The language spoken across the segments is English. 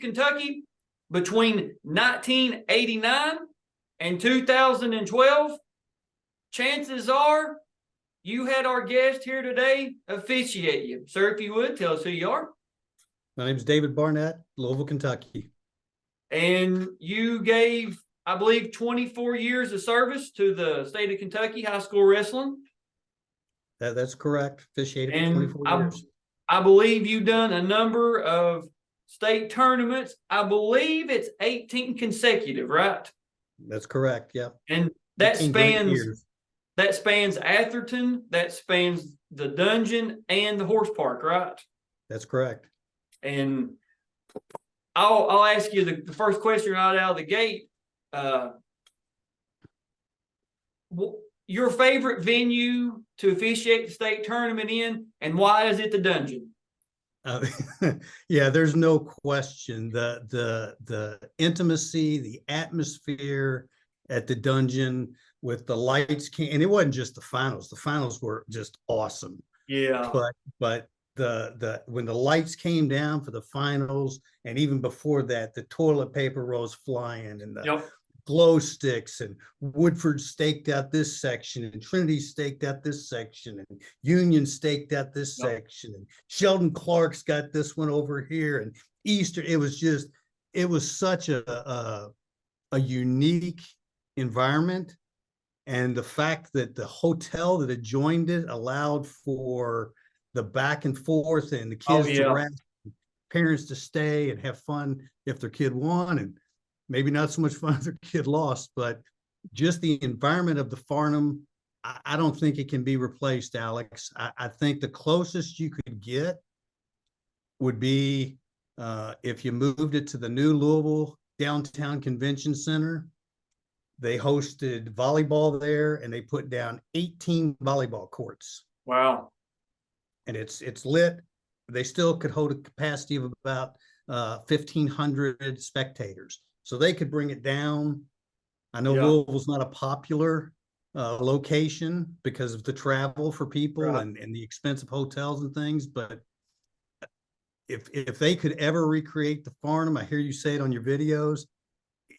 Kentucky, between 1989 and 2012, chances are you had our guest here today officiate you. Sir, if you would, tell us who you are. My name is David Barnett, Louisville, Kentucky. And you gave, I believe, 24 years of service to the state of Kentucky high school wrestling. That's correct. Officiated for 24 years. I believe you've done a number of state tournaments. I believe it's 18 consecutive, right? That's correct. Yeah. And that spans Atherton, that spans the dungeon and the horse park, right? That's correct. And I'll ask you the first question right out of the gate. Your favorite venue to officiate the state tournament in, and why is it the dungeon? Yeah, there's no question. The intimacy, the atmosphere at the dungeon with the lights, and it wasn't just the finals. The finals were just awesome. Yeah. But the when the lights came down for the finals, and even before that, the toilet paper rolls flying, and the glow sticks, and Woodford staked out this section, and Trinity staked out this section, and Union staked out this section, and Sheldon Clark's got this one over here, and Easter. It was such a unique environment, and the fact that the hotel that adjoined it allowed for the back and forth, and the kids to rest, parents to stay and have fun if their kid won, and maybe not so much fun if their kid lost, but just the environment of the Farnham, I don't think it can be replaced, Alex. I think the closest you could get would be if you moved it to the new Louisville Downtown Convention Center. They hosted volleyball there, and they put down 18 volleyball courts. Wow. And it's lit. They still could hold a capacity of about 1,500 spectators. So they could bring it down. I know Louisville's not a popular location because of the travel for people and the expensive hotels and things, but if they could ever recreate the Farnham, I hear you say it on your videos,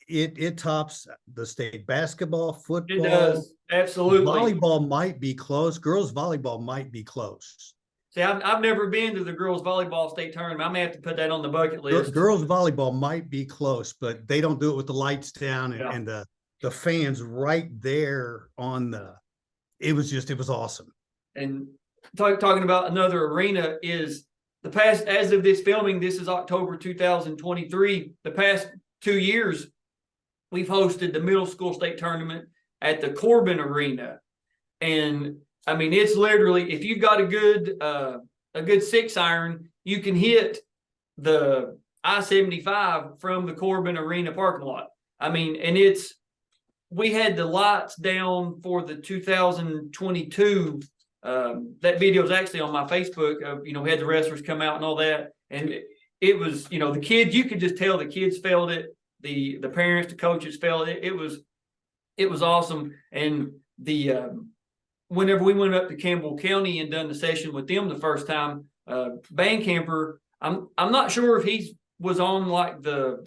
it tops the state basketball, football. It does, absolutely. Volleyball might be close. Girls volleyball might be close. See, I've never been to the girls volleyball state tournament. I may have to put that on the bucket list. Girls volleyball might be close, but they don't do it with the lights down and the fans right there on the. It was awesome. And talking about another arena is the past. As of this filming, this is October 2023. The past 2 years, we've hosted the middle school state tournament at the Corbin Arena, and I mean, it's literally, if you've got a good 6-iron, you can hit the I-75 from the Corbin Arena parking lot. I mean, and we had the lights down for the 2022. That video is actually on my Facebook. We had the wrestlers come out and all that, and it was, the kids. You could just tell the kids felt it. The parents, the coaches felt it. It was awesome, and whenever we went up to Campbell County and done the session with them the first time, Bandcamper, I'm not sure if he was on like the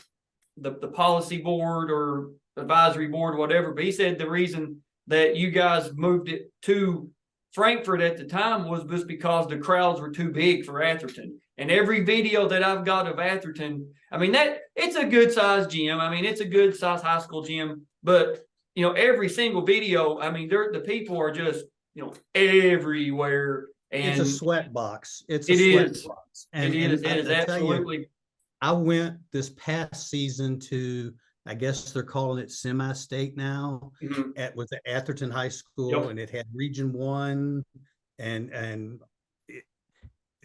policy board or advisory board or whatever, but he said the reason that you guys moved it to Frankfort at the time was just because the crowds were too big for Atherton. And every video that I've got of Atherton, I mean, it's a good size gym. I mean, it's a good size high school gym, but every single video, I mean, the people are just everywhere. And it's a sweat box. It is absolutely. I went this past season to, I guess they're calling it semi-state now, with the Atherton High School, and it had Region 1, and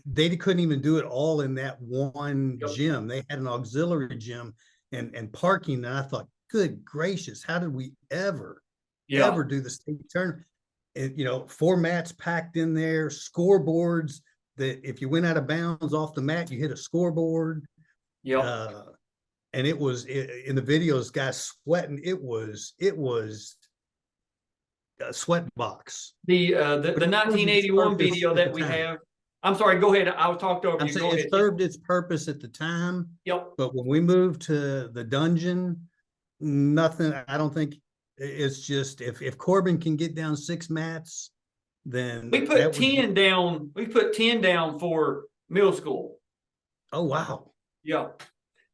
they couldn't even do it all in that one gym. They had an auxiliary gym and parking, and I thought, good gracious, how did we ever do the state tournament? And, 4 mats packed in there, scoreboards that if you went out of bounds off the mat, you hit a scoreboard. And it was in the videos, guys sweating. It was a sweat box. The 1981 video that we have, I'm sorry, go ahead. I was talked over I'm you. saying Go it ahead. served its purpose at the time, Yep. but when we moved to the dungeon, nothing, I don't think, it's just, if Corbin can get down 6 mats, then We put 10 down. We put 10 down for middle school. oh, wow. Yeah.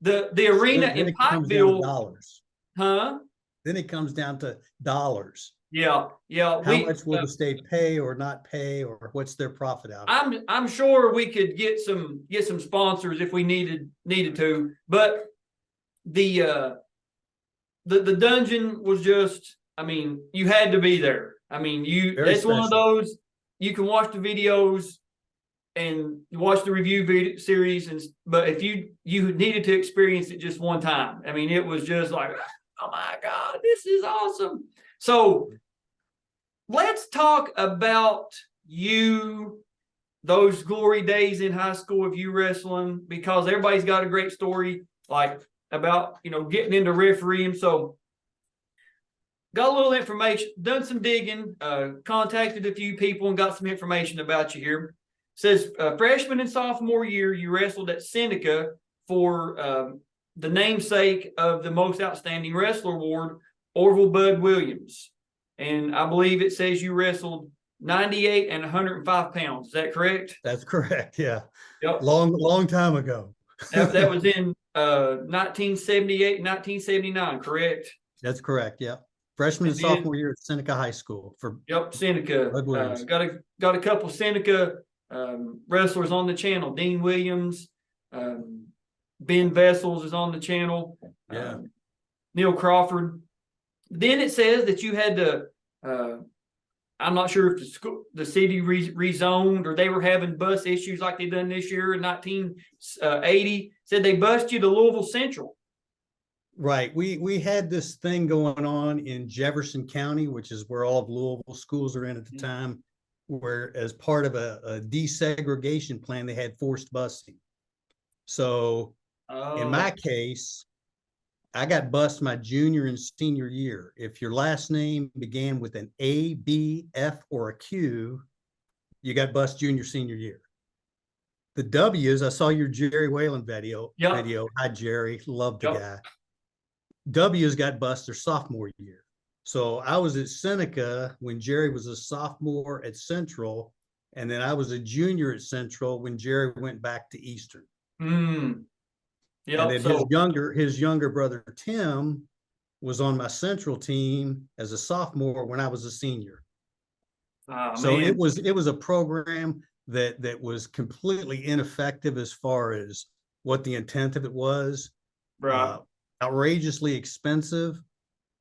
The arena Then in it comes down to Pikeville, dollars. huh? Then it comes down to dollars. Yeah, yeah. How much will the state pay or not pay, or what's their profit out of it? I'm sure we could get some sponsors if we needed to, but the dungeon was just, I mean, you had to be there. I mean, Very that's one of special. those, you can watch the videos and watch the review series, but if you needed to experience it just one time, I mean, it was just like, oh my God, this is awesome. So let's talk about you, those glory days in high school of you wrestling, because everybody's got a great story, like about, getting into refereeing. So got a little information, done some digging, contacted a few people and got some information about you here. It says freshman and sophomore year, you wrestled at Seneca for the namesake of the most outstanding wrestler award, Orville Bud Williams. And I believe it says you wrestled 98 and 105 pounds. Is that correct? That's correct. Yeah. Yep. Long time ago. That was in 1978, 1979, correct? That's correct. Yeah. Freshman and sophomore year at Seneca High School for Seneca. Got a couple Seneca wrestlers on the channel. Dean Williams, Ben Vessels is on the channel. Yeah. Neil Crawford. Then it says that you had to, I'm not sure if the city rezoned or they were having bus issues like they done this year in 1980. Said they bused you to Louisville Central. Right. We had this thing going on in Jefferson County, which is where all of Louisville schools are in at the time, where as part of a desegregation plan, they had forced busing. So in my case, I got bused my junior and senior year. If your last name began with an A, B, F, or a Q, you got bused junior, senior year. The W's, I saw your Jerry Whalen video. Hi, Jerry. Love the guy. W's got bused their sophomore year. So I was at Seneca when Jerry was a sophomore at Central, and then I was a junior at Central when Jerry went back to Eastern. Yep, and then his younger brother Tim was on my Central team as a sophomore when I was a senior. So it was a program that was completely ineffective as far as what the intent of it was. Right. Outrageously expensive,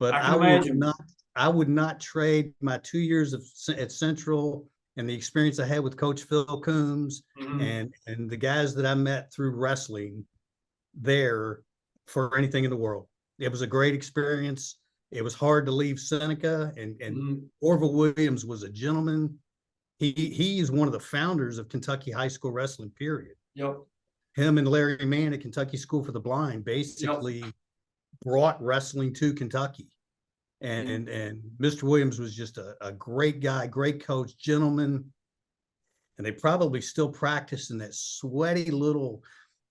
but I would not trade my 2 years at Central and the experience I had with Coach Phil Coombs and the guys that I met through wrestling there for anything in the world. It was a great experience. It was hard to leave Seneca, and Orville Williams was a gentleman. He is one of the founders of Kentucky high school wrestling, period. Yep. Him and Larry Mann at Kentucky School for the Blind basically brought wrestling to Kentucky. And Mr. Williams was just a great guy, great coach, gentleman. And they probably still practice in that sweaty little,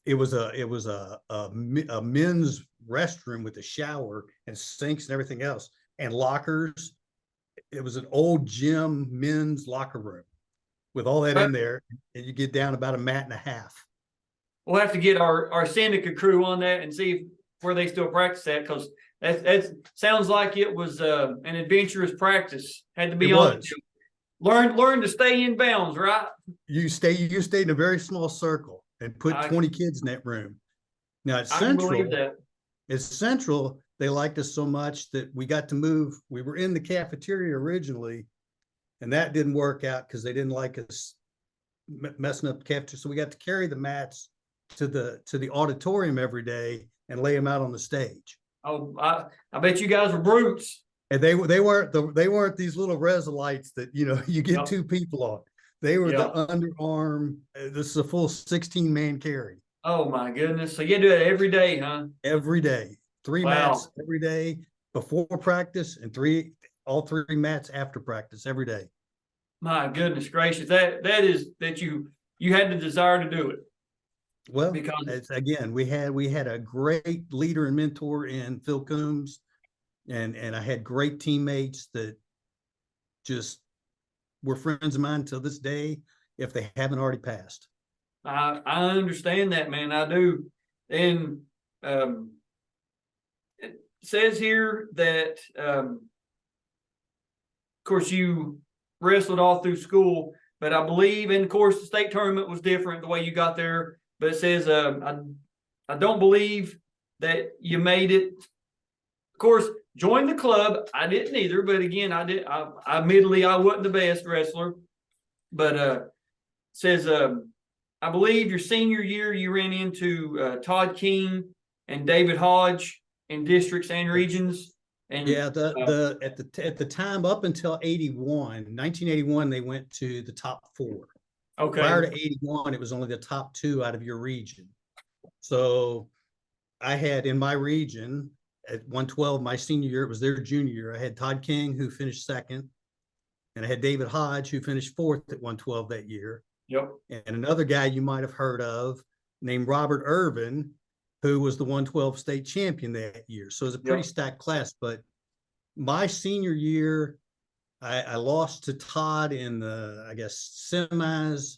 it was a men's restroom with a shower and sinks and everything else and lockers. It was an old gym men's locker room with all that in there, and you get down about a mat and a half. We'll have to get our Seneca crew on that and see where they still practice that, because that sounds like it was an adventurous practice. Had to be on. Learn to stay in bounds, right? You stayed in a very small circle and put 20 kids in that room. Now at Central, they liked us so much that we got to move. We were in the cafeteria originally, and that didn't work out because they didn't like us messing up the cafeteria. So we got to carry the mats to the auditorium every day and lay them out on the stage. Oh, I bet you guys were brutes. And they weren't these little Resolites that you get two people on. They were the underarm. This is a full 16-man carry. Oh my goodness! So you do it every day, huh? Every day, 3 mats every day before practice, and all three mats after practice every day. My goodness gracious! That is that you you had the desire to do it. Well, Because it's, again, we had a great leader and mentor in Phil Coombs, and I had great teammates that just were friends of mine till this day, if they haven't already passed. I understand that, man. I do. And it says here that of course you wrestled all through school, but I believe, and of course the state tournament was different the way you got there. But it says I don't believe that you made it. Of course, join the club. I didn't either, but again, I admittedly I wasn't the best wrestler. But says I believe your senior year you ran into Todd King and David Hodge in districts and regions. And yeah, at the time up until 1981, they went to the top 4. Okay. Prior to 81, it was only the top 2 out of your region. So I had in my region at 112, my senior year, it was their junior year. I had Todd King, who finished 2nd, and I had David Hodge, who finished 4th at 112 that year. Yep. And another guy you might have heard of named Robert Irvin, who was the 112 state champion that year. So it was a pretty stacked class. But my senior year, I lost to Todd in the, I guess, semis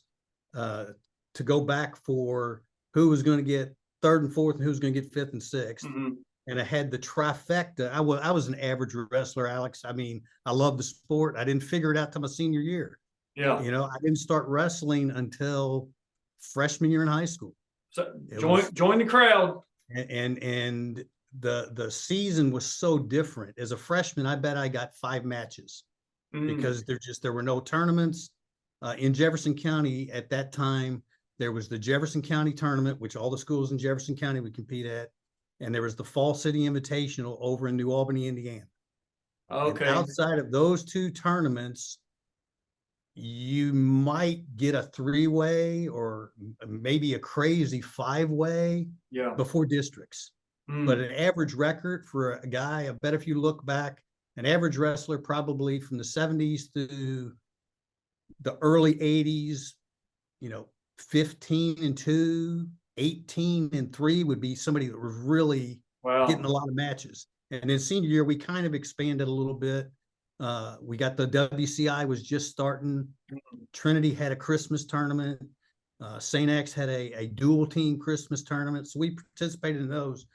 to go back for who was going to get 3rd and 4th and who was going to get 5th and 6th. Mm-hmm. And I had the trifecta. I was an average wrestler, Alex. I mean, I love the sport. I didn't figure it out till my senior year. Yeah. You know, I didn't start wrestling until freshman year in high school. So join the crowd. And the season was so different. As a freshman, I bet I got 5 matches because there were no tournaments in Jefferson County at that time. There was the Jefferson County tournament, which all the schools in Jefferson County would compete at, and there was the Fall City Invitational over in New Albany, Indiana. Okay. And outside of those 2 tournaments, you might get a 3-way or maybe a crazy 5-way before districts. But an average record for a guy, I bet if you look back, an average wrestler probably from the 70s to the early 80s, 15-2, 18-3 would be somebody that was really getting a lot of matches. And in senior year, we kind of expanded a little bit. We got the WCI was just starting. Trinity had a Christmas tournament. St. X had a dual team Christmas tournament. So we participated in those.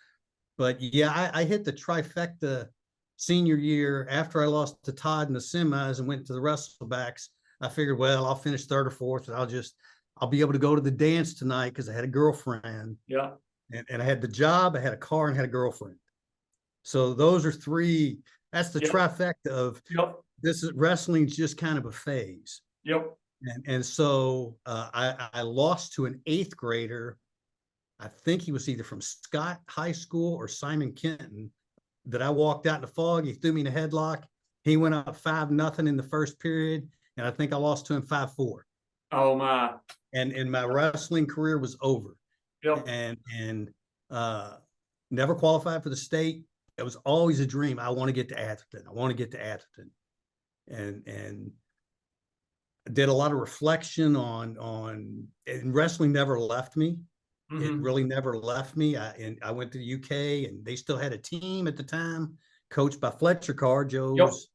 But yeah, I hit the trifecta senior year after I lost to Todd in the semis and went to the wrestlebacks. I figured, well, I'll finish 3rd or 4th and I'll be able to go to the dance tonight because I had a girlfriend. Yeah. And I had the job, I had a car, and had a girlfriend. So those are 3. That's the trifecta of this is wrestling's just kind of a phase. Yep. And so I lost to an 8th grader. I think he was either from Scott High School or Simon Kenton, that I walked out in the fog. He threw me in a headlock. He went up 5-0 in the first period. And I think I lost to him 5-4. Oh my. And my wrestling career was over. Yep. And never qualified for the state. It was always a dream. I want to get to Atherton. I want to get to Atherton. And I did a lot of reflection on and wrestling never left me. It really never left me. I went to the UK and they still had a team at the time, coached by Fletcher Carr, Joe's,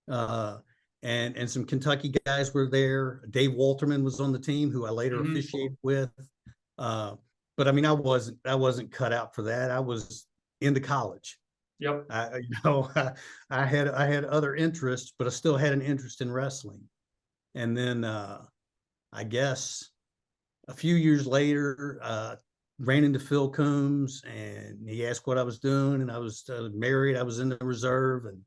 and some Kentucky guys were there. Dave Walterman was on the team, who I later officiated with. But I mean, I wasn't cut out for that. I was into college. Yep. I had other interests, but I still had an interest in wrestling. And then I guess a few years later, ran into Phil Coombs and he asked what I was doing. And I was married. I was in the reserve, and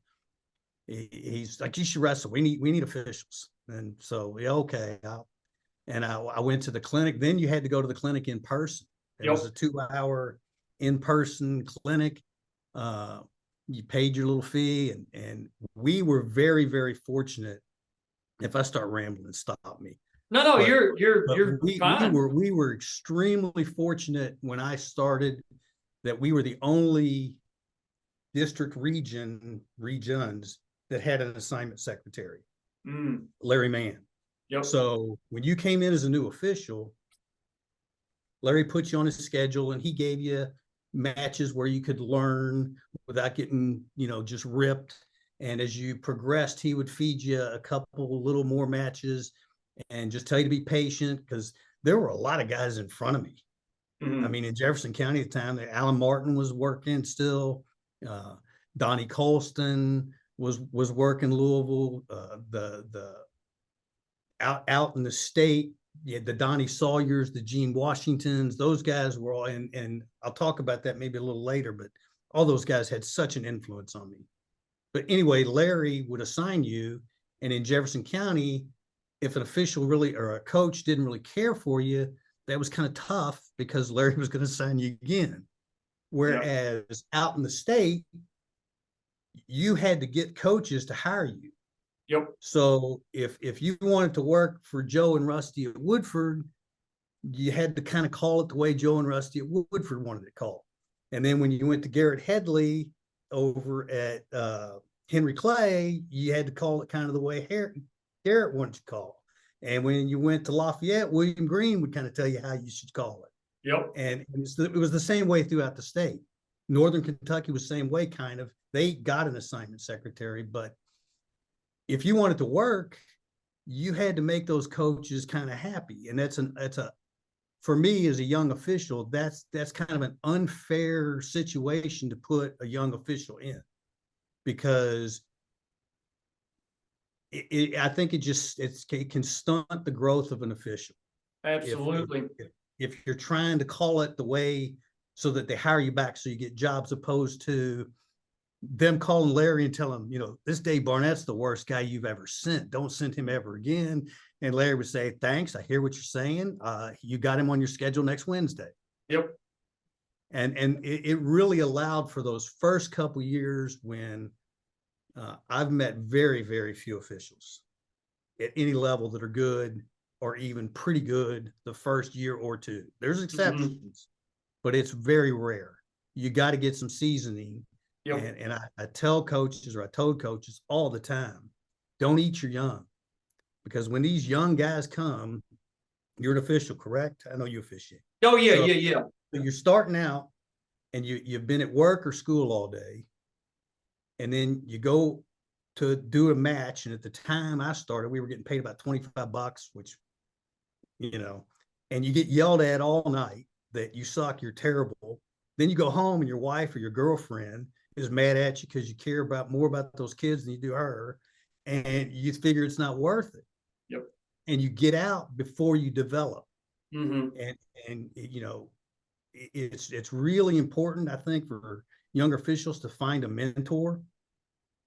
he's like, "You should wrestle. We need officials." And so, yeah, okay. I went to the clinic. Then you had to go to the clinic in person. It was a 2-hour in-person clinic. You paid your little fee, and we were very, very fortunate. If I start rambling, stop me. No, you're fine. We were extremely fortunate when I started that we were the only district regions that had an assignment secretary, Larry Mann. Yep. So when you came in as a new official, Larry put you on his schedule and he gave you matches where you could learn without getting, just ripped. And as you progressed, he would feed you a couple little more matches and just tell you to be patient, because there were a lot of guys in front of me. I mean, in Jefferson County at the time, Alan Martin was working still. Donnie Colston was working Louisville. The out in the state, the Donnie Sawyers, the Gene Washingtons, those guys were all in, and I'll talk about that maybe a little later, but all those guys had such an influence on me. But anyway, Larry would assign you, and in Jefferson County, if an official really or a coach didn't really care for you, that was kind of tough because Larry was going to assign you again. Whereas out in the state, you had to get coaches to hire you. Yep. So if you wanted to work for Joe and Rusty at Woodford, you had to kind of call it the way Joe and Rusty at Woodford wanted it called. And then when you went to Garrett Headley over at Henry Clay, you had to call it kind of the way Garrett wanted to call. And when you went to Lafayette, William Green would kind of tell you how you should call it. Yep. And it was the same way throughout the state. Northern Kentucky was the same way, kind of. They got an assignment secretary, but if you wanted to work, you had to make those coaches kind of happy. And that's for me as a young official, that's kind of an unfair situation to put a young official in, because I think it can stunt the growth of an official. Absolutely. If you're trying to call it the way so that they hire you back so you get jobs, opposed to them calling Larry and telling him, this Dave Barnett's the worst guy you've ever sent. Don't send him ever again. And Larry would say, thanks, I hear what you're saying. You got him on your schedule next Wednesday. Yep. And it really allowed for those first couple years when I've met very, very few officials at any level that are good or even pretty good the first year or two. There's exceptions, but it's very rare. You got to get some seasoning. Yep. And I tell coaches, or I told coaches all the time, don't eat your young, because when these young guys come, you're an official, correct? I know you officiate. Oh yeah, so, yeah. So you're starting out and you've been at work or school all day, and then you go to do a match. And at the time I started, we were getting paid about $25, which, and you get yelled at all night that you suck, you're terrible. Then you go home and your wife or your girlfriend is mad at you because you care more about those kids than you do her, and you figure it's not worth it. Yep. And you get out before you develop. And it's really important, I think, for younger officials to find a mentor,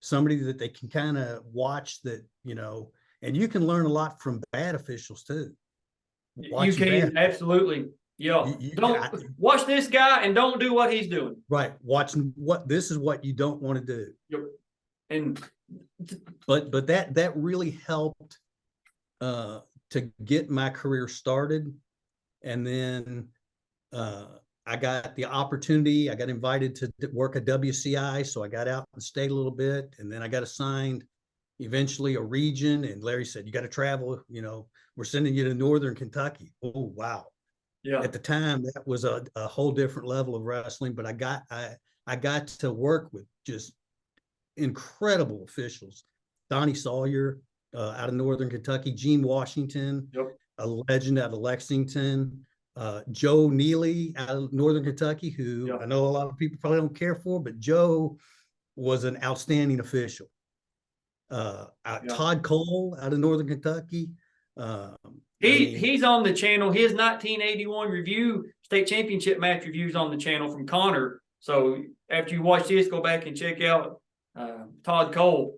somebody that they can kind of watch, that, and you can learn a lot from bad officials too. You can, absolutely. Yeah. Don't watch this guy and don't do what he's doing. Right. Watching this is what you don't want to do. Yep. And but that really helped to get my career started. And then I got the opportunity. I got invited to work at WCI, so I got out and stayed a little bit, and then I got assigned eventually a region. And Larry said, "You got to travel. We're sending you to Northern Kentucky." Oh wow! Yeah. At the time, that was a whole different level of wrestling. But I got to work with just incredible officials. Donnie Sawyer out of Northern Kentucky, Gene Washington, a legend out of Lexington. Joe Neely out of Northern Kentucky, who I know a lot of people probably don't care for, but Joe was an outstanding official. Todd Cole out of Northern Kentucky. He's on the channel. His 1981 review, state championship match reviews on the channel from Connor. So after you watch this, go back and check out Todd Cole.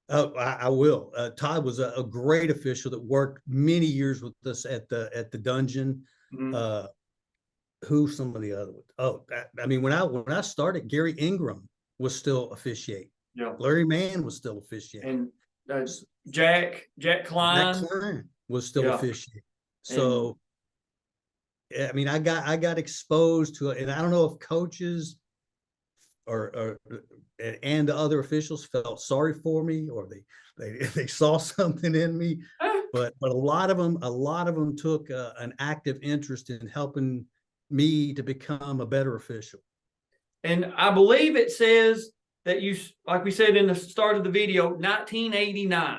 Oh, I will. Todd was a great official that worked many years with us at the dungeon. Who's some of the other ones? When I started, Gary Ingram was still officiating. Yeah. Larry Mann was still officiating. And Jack Klein. Jack Klein was still officiating. So I got exposed to it, and I don't know if coaches and the other officials felt sorry for me, or they saw something in me. but a lot of them took an active interest in helping me to become a better official. And I believe it says that you, like we said in the start of the video, 1989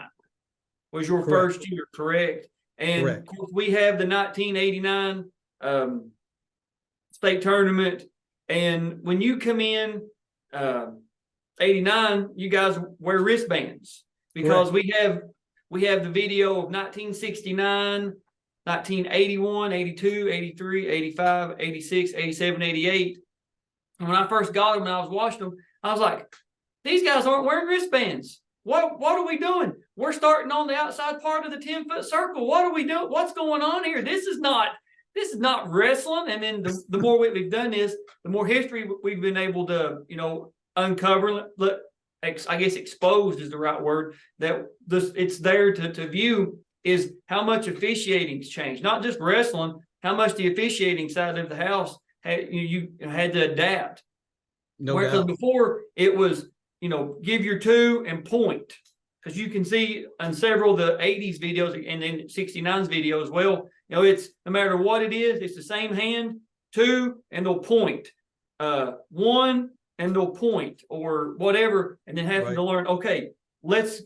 was your Correct. first year, correct? And Correct. of course, we have the 1989 state tournament. And when you come in 89, you guys wear wristbands because Correct. we have the video of 1969, 1981, 82, 83, 85, 86, 87, 88. And when I first got them and I was watching them, I was like, these guys aren't wearing wristbands. What are we doing? We're starting on the outside part of the 10-foot circle. What are we doing? What's going on here? This is not wrestling. And then the more we've done this, the more history we've been able to, uncover, I guess exposed is the right word, that it's there to view is how much officiating's changed. Not just wrestling, how much the officiating side of the house you had to adapt. No Because doubt. before it was, give your two and point. Because you can see on several of the 80s videos and then 69's video as well, it's no matter what it is, it's the same hand, two, and they'll point. One, and they'll point or whatever, and then having to learn, okay, let's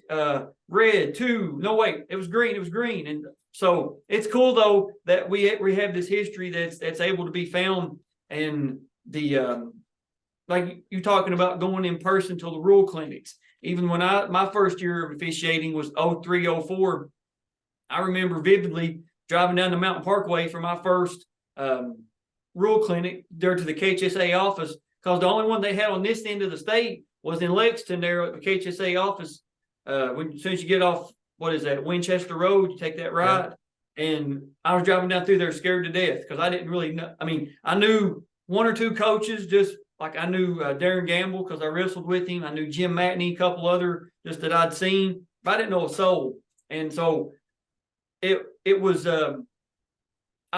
red, two, no wait, it was green. And so it's cool though that we have this history that's able to be found. And the like you talking about going in person to the rural clinics. Even when my first year of officiating was 03, 04, I remember vividly driving down the Mountain Parkway for my first rural clinic there to the KHSAA office, because the only one they had on this end of the state was in Lexington there at the KHSAA office. As soon as you get off, what is that, Winchester Road, you take that right. Yeah. And I was driving down through there scared to death because I didn't really know. I mean, I knew one or two coaches, just like I knew Darren Gamble because I wrestled with him. I knew Jim Matney, a couple other just that I'd seen, but I didn't know a soul. And so it was, I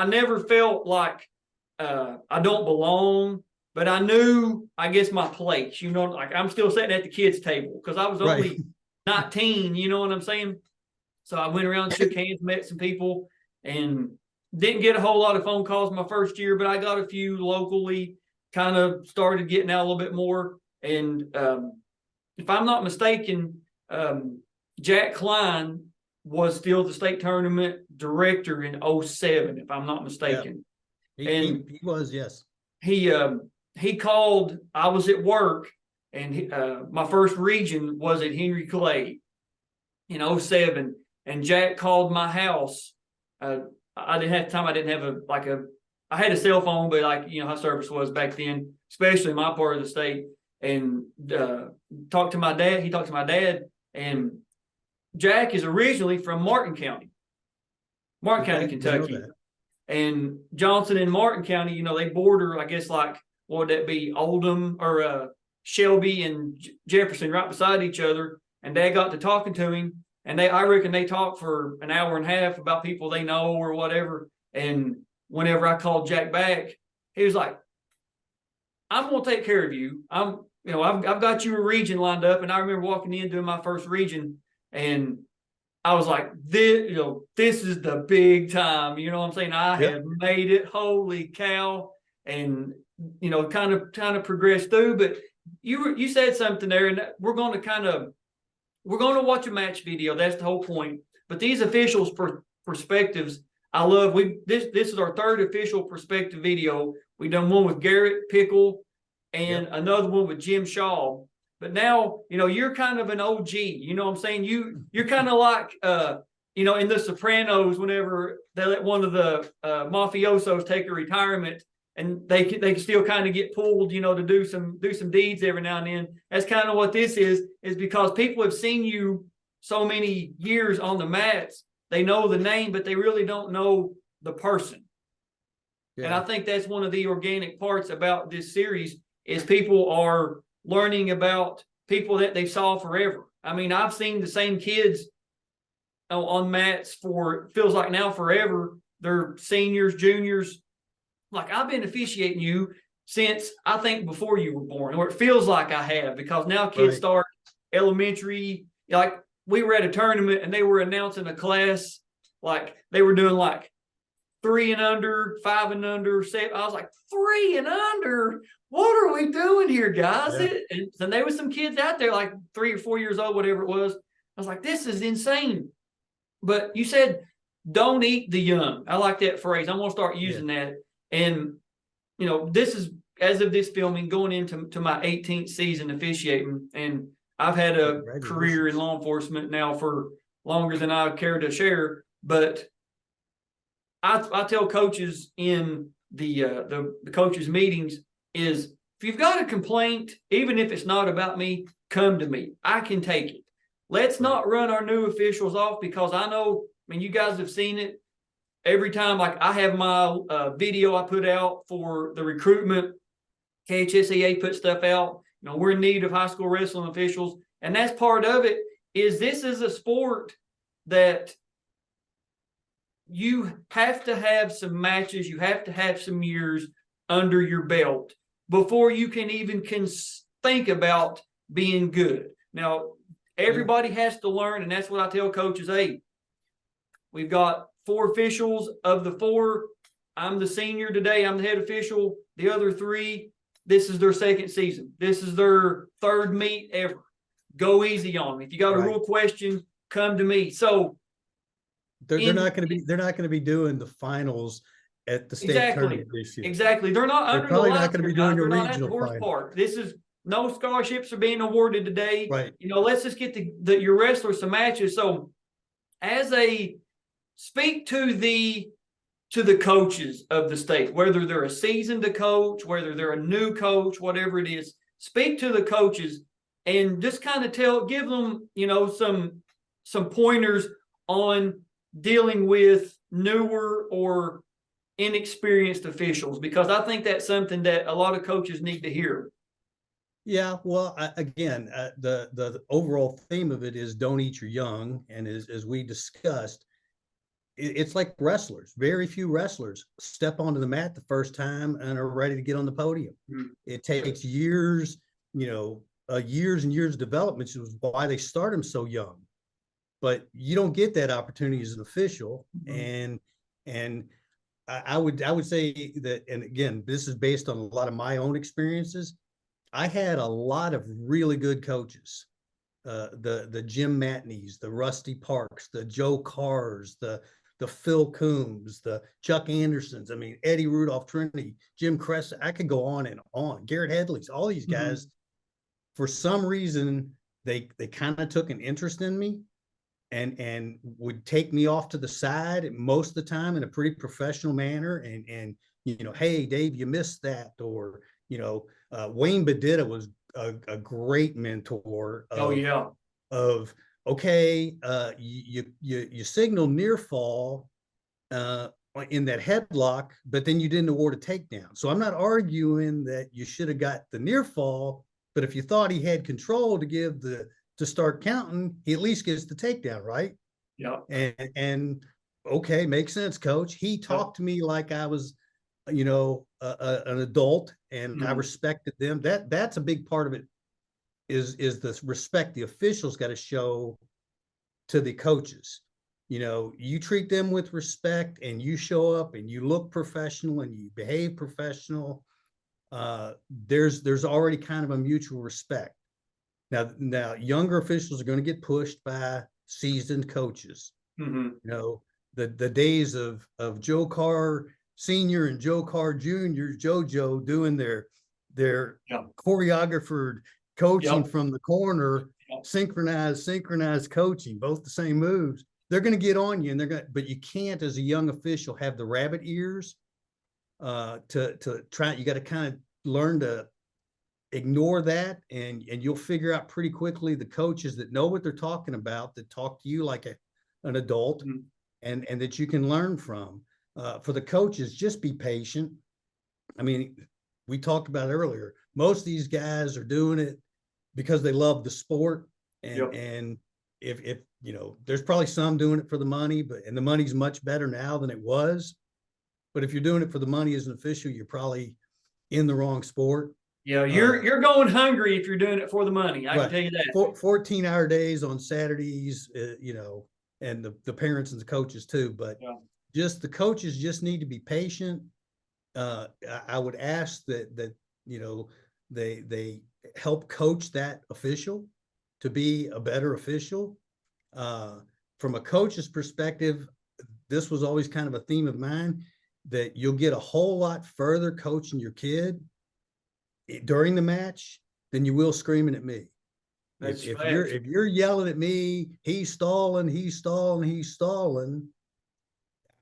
never felt like I don't belong, but I knew, I guess, my place, like I'm still sitting at the kids' table because I was only 19, you know what I'm saying? So I went around, shook hands, met some people, and didn't get a whole lot of phone calls my first year, but I got a few locally, kind of started getting out a little bit more. And if I'm not mistaken, Jack Klein was still the state tournament director in 07, if I'm not mistaken. Yeah. He was, yes. He called, I was at work, and my first region was at Henry Clay in 07, and Jack called my house. I didn't have time. I didn't have I had a cell phone, but how service was back then, especially in my part of the state, and talked to my dad. He talked to my dad, and Jack is originally from Martin County, Kentucky. And Johnson and Martin County, they border, I guess, what would that be, Oldham or Shelby and Jefferson right beside each other. And Dad got to talking to him, and I reckon they talked for an hour and a half about people they know or whatever. And whenever I called Jack back, he was like, I'm going to take care of you. I've got you a region lined up. And I remember walking in doing my first region, and I was like, this is the big time. You know what I'm saying? I have made it. Holy cow. And, kind of progressed through. But you said something there, and we're going to watch a match video. That's the whole point. But these officials' perspectives, I love. This is our third official perspective video. We done one with Garrett Pickle and another one with Jim Shaw. But now, you're kind of an OG, you know what I'm saying? You're kind of like, in The Sopranos, whenever they let one of the mafiosos take a retirement, and they can still kind of get pulled, to do some deeds every now and then. That's kind of what this is because people have seen you so many years on the mats. They know the name, but they really don't know the person. Yeah. And I think that's one of the organic parts about this series is people are learning about people that they saw forever. I mean, I've seen the same kids on mats for, feels like now forever. They're seniors, juniors. Like, I've been officiating you since, I think, before you were born, or it feels like I have, because now kids start elementary. Like, we were at a tournament and they were announcing a class like they were doing like 3 and under, 5 and under, 7. I was like, 3 and under. What are we doing here, guys? Yeah. And there was some kids out there like 3 or 4 years old, whatever it was. I was like, this is insane. But you said, don't eat the young. I like that phrase. I'm going to start using that. And, you know, this is, as of this filming, going into my 18th season officiating. And I've had a career in law enforcement now for longer than I care to share. But I tell coaches in the coaches meetings is, if you've got a complaint, even if it's not about me, come to me. I can take it. Let's not run our new officials off, because I know, I mean, you guys have seen it every time. Like I have my video I put out for the recruitment. KHSAA put stuff out. You know, we're in need of high school wrestling officials, and that's part of it. Is this is a sport that you have to have some matches, you have to have some years under your belt before you can even think about being good. Now, everybody has to learn, and that's what I tell coaches. Hey, we've got 4 officials. Of the 4, I'm the senior today. I'm the head official. The other 3, this is their 2nd season. This is their 3rd meet ever. Go easy on them. If you got a real question, come to me. So they're not going to be doing the finals at the state tournament this year. Exactly. They're not under probably the not going to be doing your regional horse final. park. This is, no scholarships are being awarded today. Right. You know, let's just get your wrestlers some matches. So speak to the coaches of the state, whether they're a seasoned coach, whether they're a new coach, whatever it is, speak to the coaches and just kind of give them, you know, some pointers on dealing with newer or inexperienced officials, because I think that's something that a lot of coaches need to hear. Yeah, well, the overall theme of it is don't eat your young, and as we discussed, it's like wrestlers. Very few wrestlers step onto the mat the first time and are ready to get on the podium. Mm-hmm. It takes years, you know, years and years of development, which is why they start them so young. But you don't get that opportunity as an official. Mm-hmm. And I would say that, and again, this is based on a lot of my own experiences. I had a lot of really good coaches, the Jim Matneys, the Rusty Parks, the Joe Carrs, the Phil Coombs, the Chuck Andersons. I mean, Eddie Rudolph Trinity, Jim Crest. I could go on and on. Garrett Headley's, all these guys. Mm-hmm. For some reason, they kind of took an interest in me, and would take me off to the side most of the time in a pretty professional manner. And you know, hey, Dave, you missed that, or you know. Wayne Bedita was a great mentor. Of okay, you signal near fall in that headlock, but then you didn't award a takedown. So I'm not arguing that you should have got the near fall, but if you thought he had control to start counting, he at least gets the takedown, right? Yeah. And okay, makes sense, coach. He talked to me like I was, you know, an adult, and I respected them. That's a big part of it, is the respect the officials got to show to the coaches. You know, you treat them with respect, and you show up and you look professional and you behave professional. There's already kind of a mutual respect. Now younger officials are going to get pushed by seasoned coaches. Mm-hmm. You know, the days of Joe Carr Senior and Joe Carr Jr., JoJo, doing their choreographed coaching from the corner, synchronized coaching, both the same moves. They're going to get on you, and but you can't, as a young official, have the rabbit ears to try. You got to kind of learn to ignore that, and you'll figure out pretty quickly the coaches that know what they're talking about, that talk to you like an adult, mm-hmm. and that you can learn from. For the coaches, just be patient. I mean, we talked about it earlier. Most of these guys are doing it because they love the sport. And if you know, there's probably some doing it for the money, and the money's much better now than it was. But if you're doing it for the money as an official, you're probably in the wrong sport. Yeah, you're going hungry if you're doing it for the money. I can tell you that. 14-hour days on Saturdays, you know, and the parents and the coaches too, but Yeah. just the coaches just need to be patient. I would ask that they help coach that official to be a better official. From a coach's perspective, this was always kind of a theme of mine, that you'll get a whole lot further coaching your kid during the match than you will screaming at me. That's If facts. you're yelling at me, he's stalling,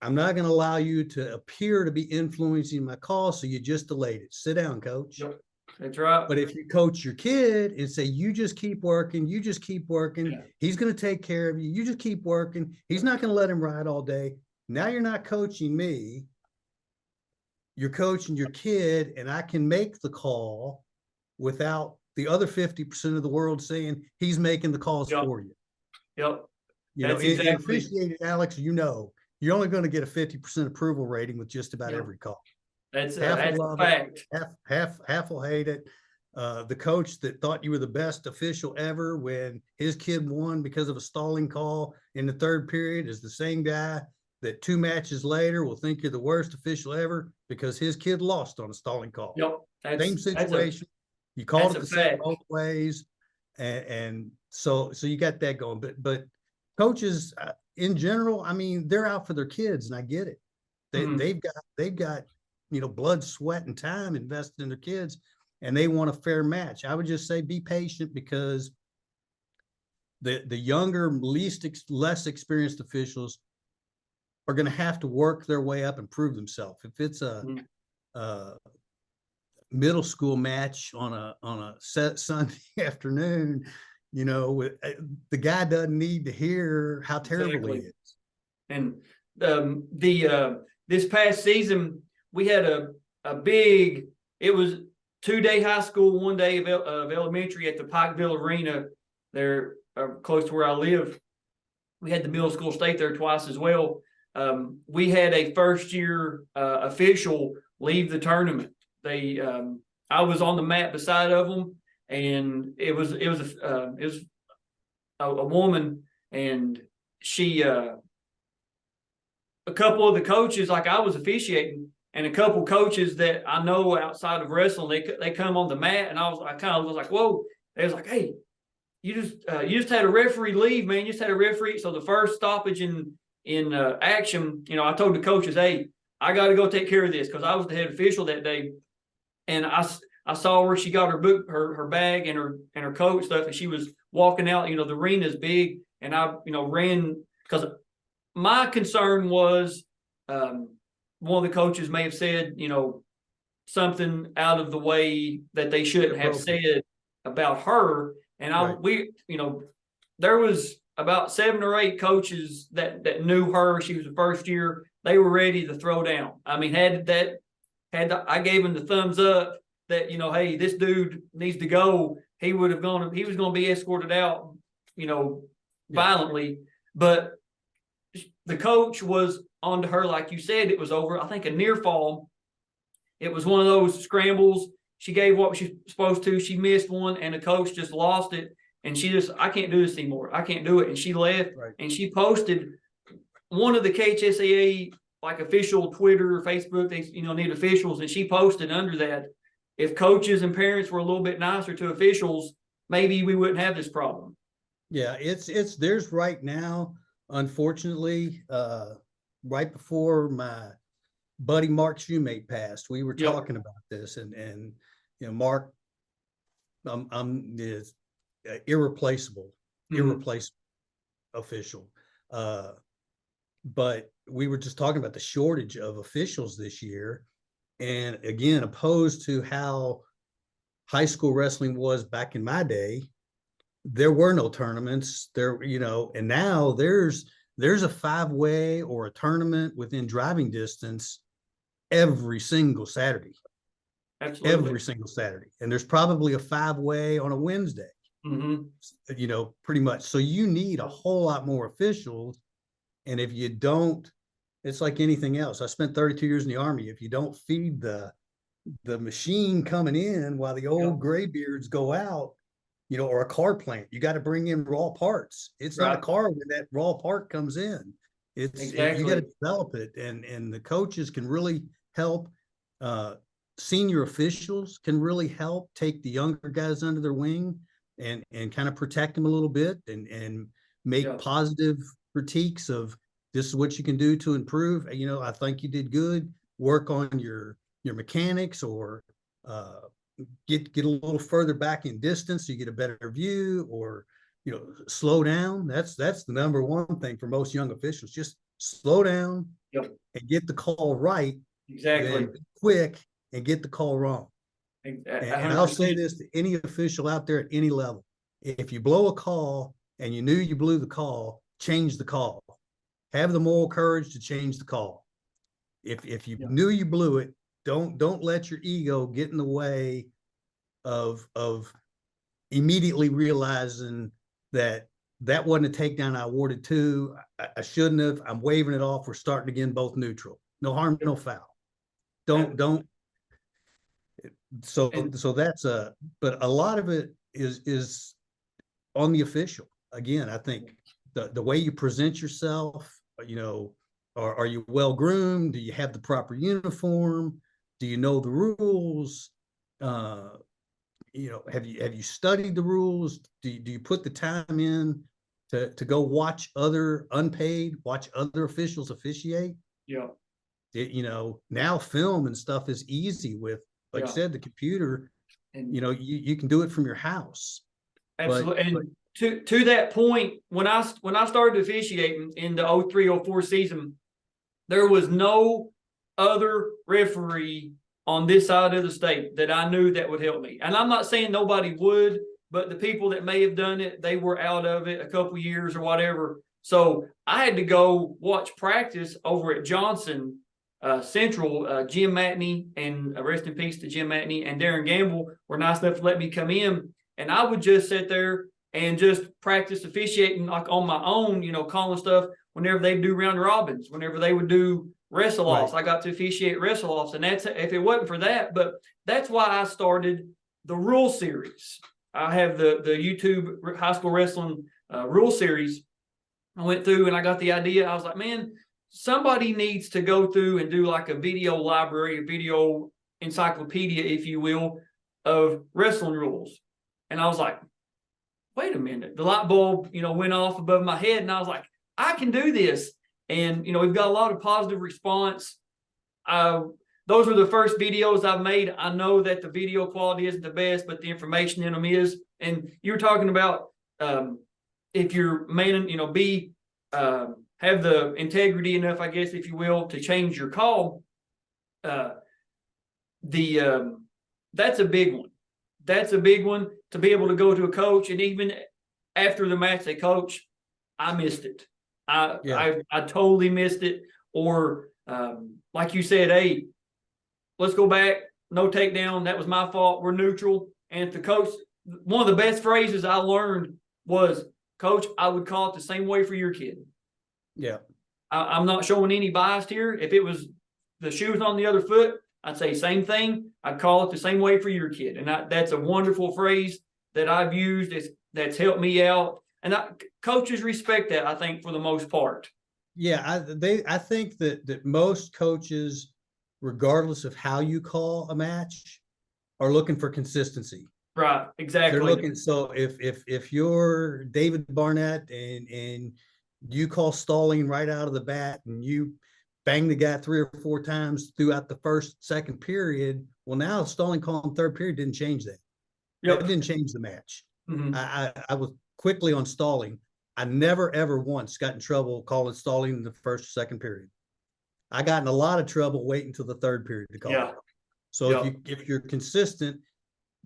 I'm not going to allow you to appear to be influencing my call. So you just delayed it. Sit down, coach. Yep. That's right. But if you coach your kid and say, you just keep working, Yeah. he's going to take care of you. You just keep working. He's not going to let him ride all day. Now you're not coaching me. You're coaching your kid, and I can make the call without the other 50% of the world saying he's making the calls Yep. for you. Yep. You know, That's in exactly. officiating, Alex, you know, you're only going to get a 50% approval rating with just about Yep. every call. That's Half that's will a love fact. it, half will hate it. The coach that thought you were the best official ever when his kid won because of a stalling call in the third period is the same guy that 2 matches later will think you're the worst official ever because his kid lost on a stalling call. Yep. Same situation. You called it the same both ways, and so you got that going. But coaches in general, I mean, they're out for their kids, and I get it. They've got blood, sweat, and time invested in their kids, and they want a fair match. I would just say be patient, because the younger, less experienced officials are going to have to work their way up and prove themselves. If it's a middle school match on a set Sunday afternoon, the guy doesn't need to hear how terrible he is. And this past season, we had a big, it was 2-day high school, 1 day of elementary at the Pikeville Arena there, close to where I live. We had the middle school state there twice as well. We had a first year official leave the tournament. I was on the mat beside of them, and it was a woman, and she a couple of the coaches, like I was officiating, and a couple coaches that I know outside of wrestling, they come on the mat, and I kind of was like, whoa. They was like, hey, you just had a referee leave, man. You just had a referee. So the first stoppage in action, I told the coaches, hey, I got to go take care of this, because I was the head official that day, and I saw where she got her book, her bag, and her coat stuff, and she was walking out. The arena is big, and I ran, because my concern was one of the coaches may have said something out of the way that they shouldn't have said about her, and there was about 7 or 8 coaches that knew her. She was the first year. They were ready to throw down. I mean, I gave him the thumbs up that, hey, this dude needs to go. He was going to be escorted out, violently. But the coach was onto her, like you said. It was over, I think, a near fall. It was one of those scrambles. She gave what she was supposed to. She missed one, and the coach just lost it. And she just, I can't do this anymore. I can't do it. And she left. Right. And she posted one of the KHSAA official Twitter or Facebook. They need officials, and she posted under that, if coaches and parents were a little bit nicer to officials, maybe we wouldn't have this problem. Yeah, there's right now, unfortunately, right before my buddy Mark Shoemate passed, we were talking about this, and Mark, is irreplaceable official. But we were just talking about the shortage of officials this year. And again, opposed to how high school wrestling was back in my day, there were no tournaments there, and now there's a 5-way or a tournament within driving distance every single Saturday. Absolutely. Every single Saturday. And there's probably a 5-way on a Wednesday, pretty much. So you need a whole lot more officials. And if you don't, it's like anything else. I spent 32 years in the Army. If you don't feed the machine coming in while the old graybeards go out, or a car plant. You got to bring in raw parts. It's not a Right. car when that raw part comes in. You got Exactly. to develop it, and the coaches can really help. Senior officials can really help take the younger guys under their wing and kind of protect them a little bit and make Yeah. positive critiques of this is what you can do to improve. I think you did good. Work on your mechanics, or get a little further back in distance so you get a better view, or slow down. That's the number one thing for most young officials. Just slow down. Yep. And get the call right. Exactly. Then be quick and get the call wrong. And I'll say this to any official out there at any level: if you blow a call and you knew you blew the call, change the call. Have the moral courage to change the call. If you knew you blew it, don't let your ego get in the way of immediately realizing that wasn't a takedown I awarded to. I shouldn't have. I'm waving it off. We're starting again, both neutral. No harm, no foul. Don't. So that's but a lot of it is on the official. Again, I think the way you present yourself, are you well groomed? Do you have the proper uniform? Do you know the rules? Have you studied the rules? Do you put the time in to go watch other officials officiate? Yeah. Now film and stuff is easy with, like you said, the computer, and you can do it from your house. Absolutely. To that point, when I started officiating in the 03-04 season, there was no other referee on this side of the state that I knew that would help me. And I'm not saying nobody would, but the people that may have done it, they were out of it a couple years or whatever. So I had to go watch practice over at Johnson Central. Jim Matney, and rest in peace to Jim Matney, and Darren Gamble were nice enough to let me come in. And I would just sit there and just practice officiating like on my own, calling stuff whenever they do round robins, whenever they would do wrestle offs. Right. I got to officiate wrestle offs, and that's if it wasn't for that. But that's why I started the rule series. I have the YouTube high school wrestling rule series. I went through and I got the idea. I was like, man, somebody needs to go through and do like a video library, a video encyclopedia, if you will, of wrestling rules. And I was like, wait a minute. The light bulb, went off above my head, and I was like, I can do this. And, we've got a lot of positive response. Those were the first videos I've made. I know that the video quality isn't the best, but the information in them is. And you were talking about if you're have the integrity enough, I guess, if you will, to change your call. That's a big one. That's a big one, to be able to go to a coach, and even after the match, say, Coach, I missed it. I totally missed it. Or like you said, hey, let's go back. No takedown. That was my fault. We're neutral. And if the coach, one of the best phrases I learned was, Coach, I would call it the same way for your kid. Yeah. I'm not showing any bias here. If it was the shoes on the other foot, I'd say same thing. I'd call it the same way for your kid. And that's a wonderful phrase that I've used. That's helped me out. And coaches respect that, I think, for the most part. Yeah, I think that most coaches, regardless of how you call a match, are looking for consistency. Right, exactly. They're looking. So if you're David Barnett and you call stalling right out of the bat, and you bang the guy 3 or 4 times throughout the second period, well, now stalling call in third period didn't change that. Yep. That didn't change the match. Mm-hmm. I was quickly on stalling. I never, ever once got in trouble calling stalling in the first or second period. I got in a lot of trouble waiting until the third period to call. Yeah. So if you're consistent,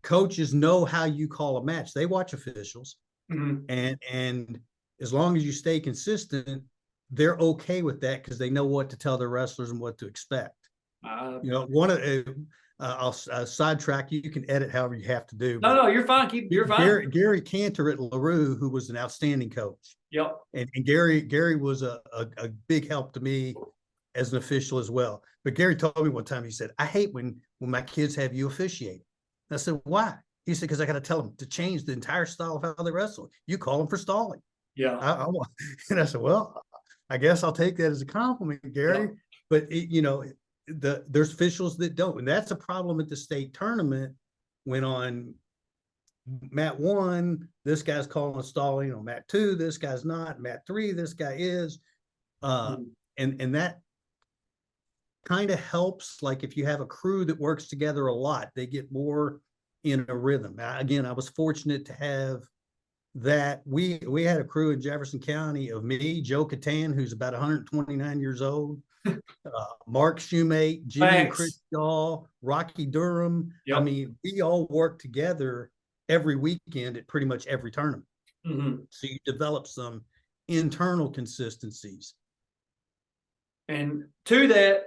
coaches know how you call a match. They watch officials, mm-hmm. and as long as you stay consistent, they're okay with that because they know what to tell their wrestlers and what to expect. I'll sidetrack you. You can edit however you have to do. No, you're fine. You're fine. Gary Cantor at LaRue, who was an outstanding coach. Yep. And Gary was a big help to me as an official as well. But Gary told me one time, he said, I hate when my kids have you officiate. I said, why? He said, because I got to tell them to change the entire style of how they wrestle. You call them for stalling. Yeah. I want, and I said, well, I guess I'll take that as a compliment, Gary. Yeah. But there's officials that don't, and that's a problem at the state tournament. When on mat 1, this guy's calling a stalling. On mat 2, this guy's not. Mat 3, this guy is. And that kind of helps. Like if you have a crew that works together a lot, they get more in a rhythm. Again, I was fortunate to have that. We had a crew in Jefferson County of me, Joe Catan, who's about 129 years old, Mark Shoemate, Jimmy and Chris Shaw, Rocky Durham. Yep. I mean, we all work together every weekend at pretty much every tournament. So you develop some internal consistencies. And to that,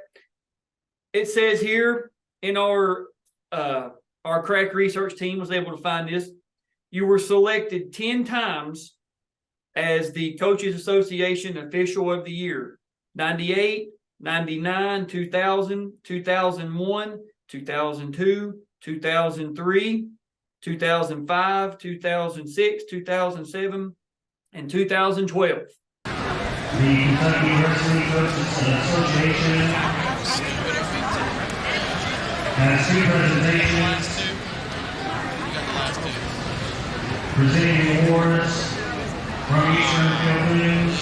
it says here in our crack research team was able to find this. You were selected 10 times as the Coaches Association Official of the Year. 98, 99, 2000, 2001, 2002, 2003, 2005, 2006, 2007, and 2012. The Kentucky University Coaches Association has 2 presentations presenting awards from Eastern Philippines.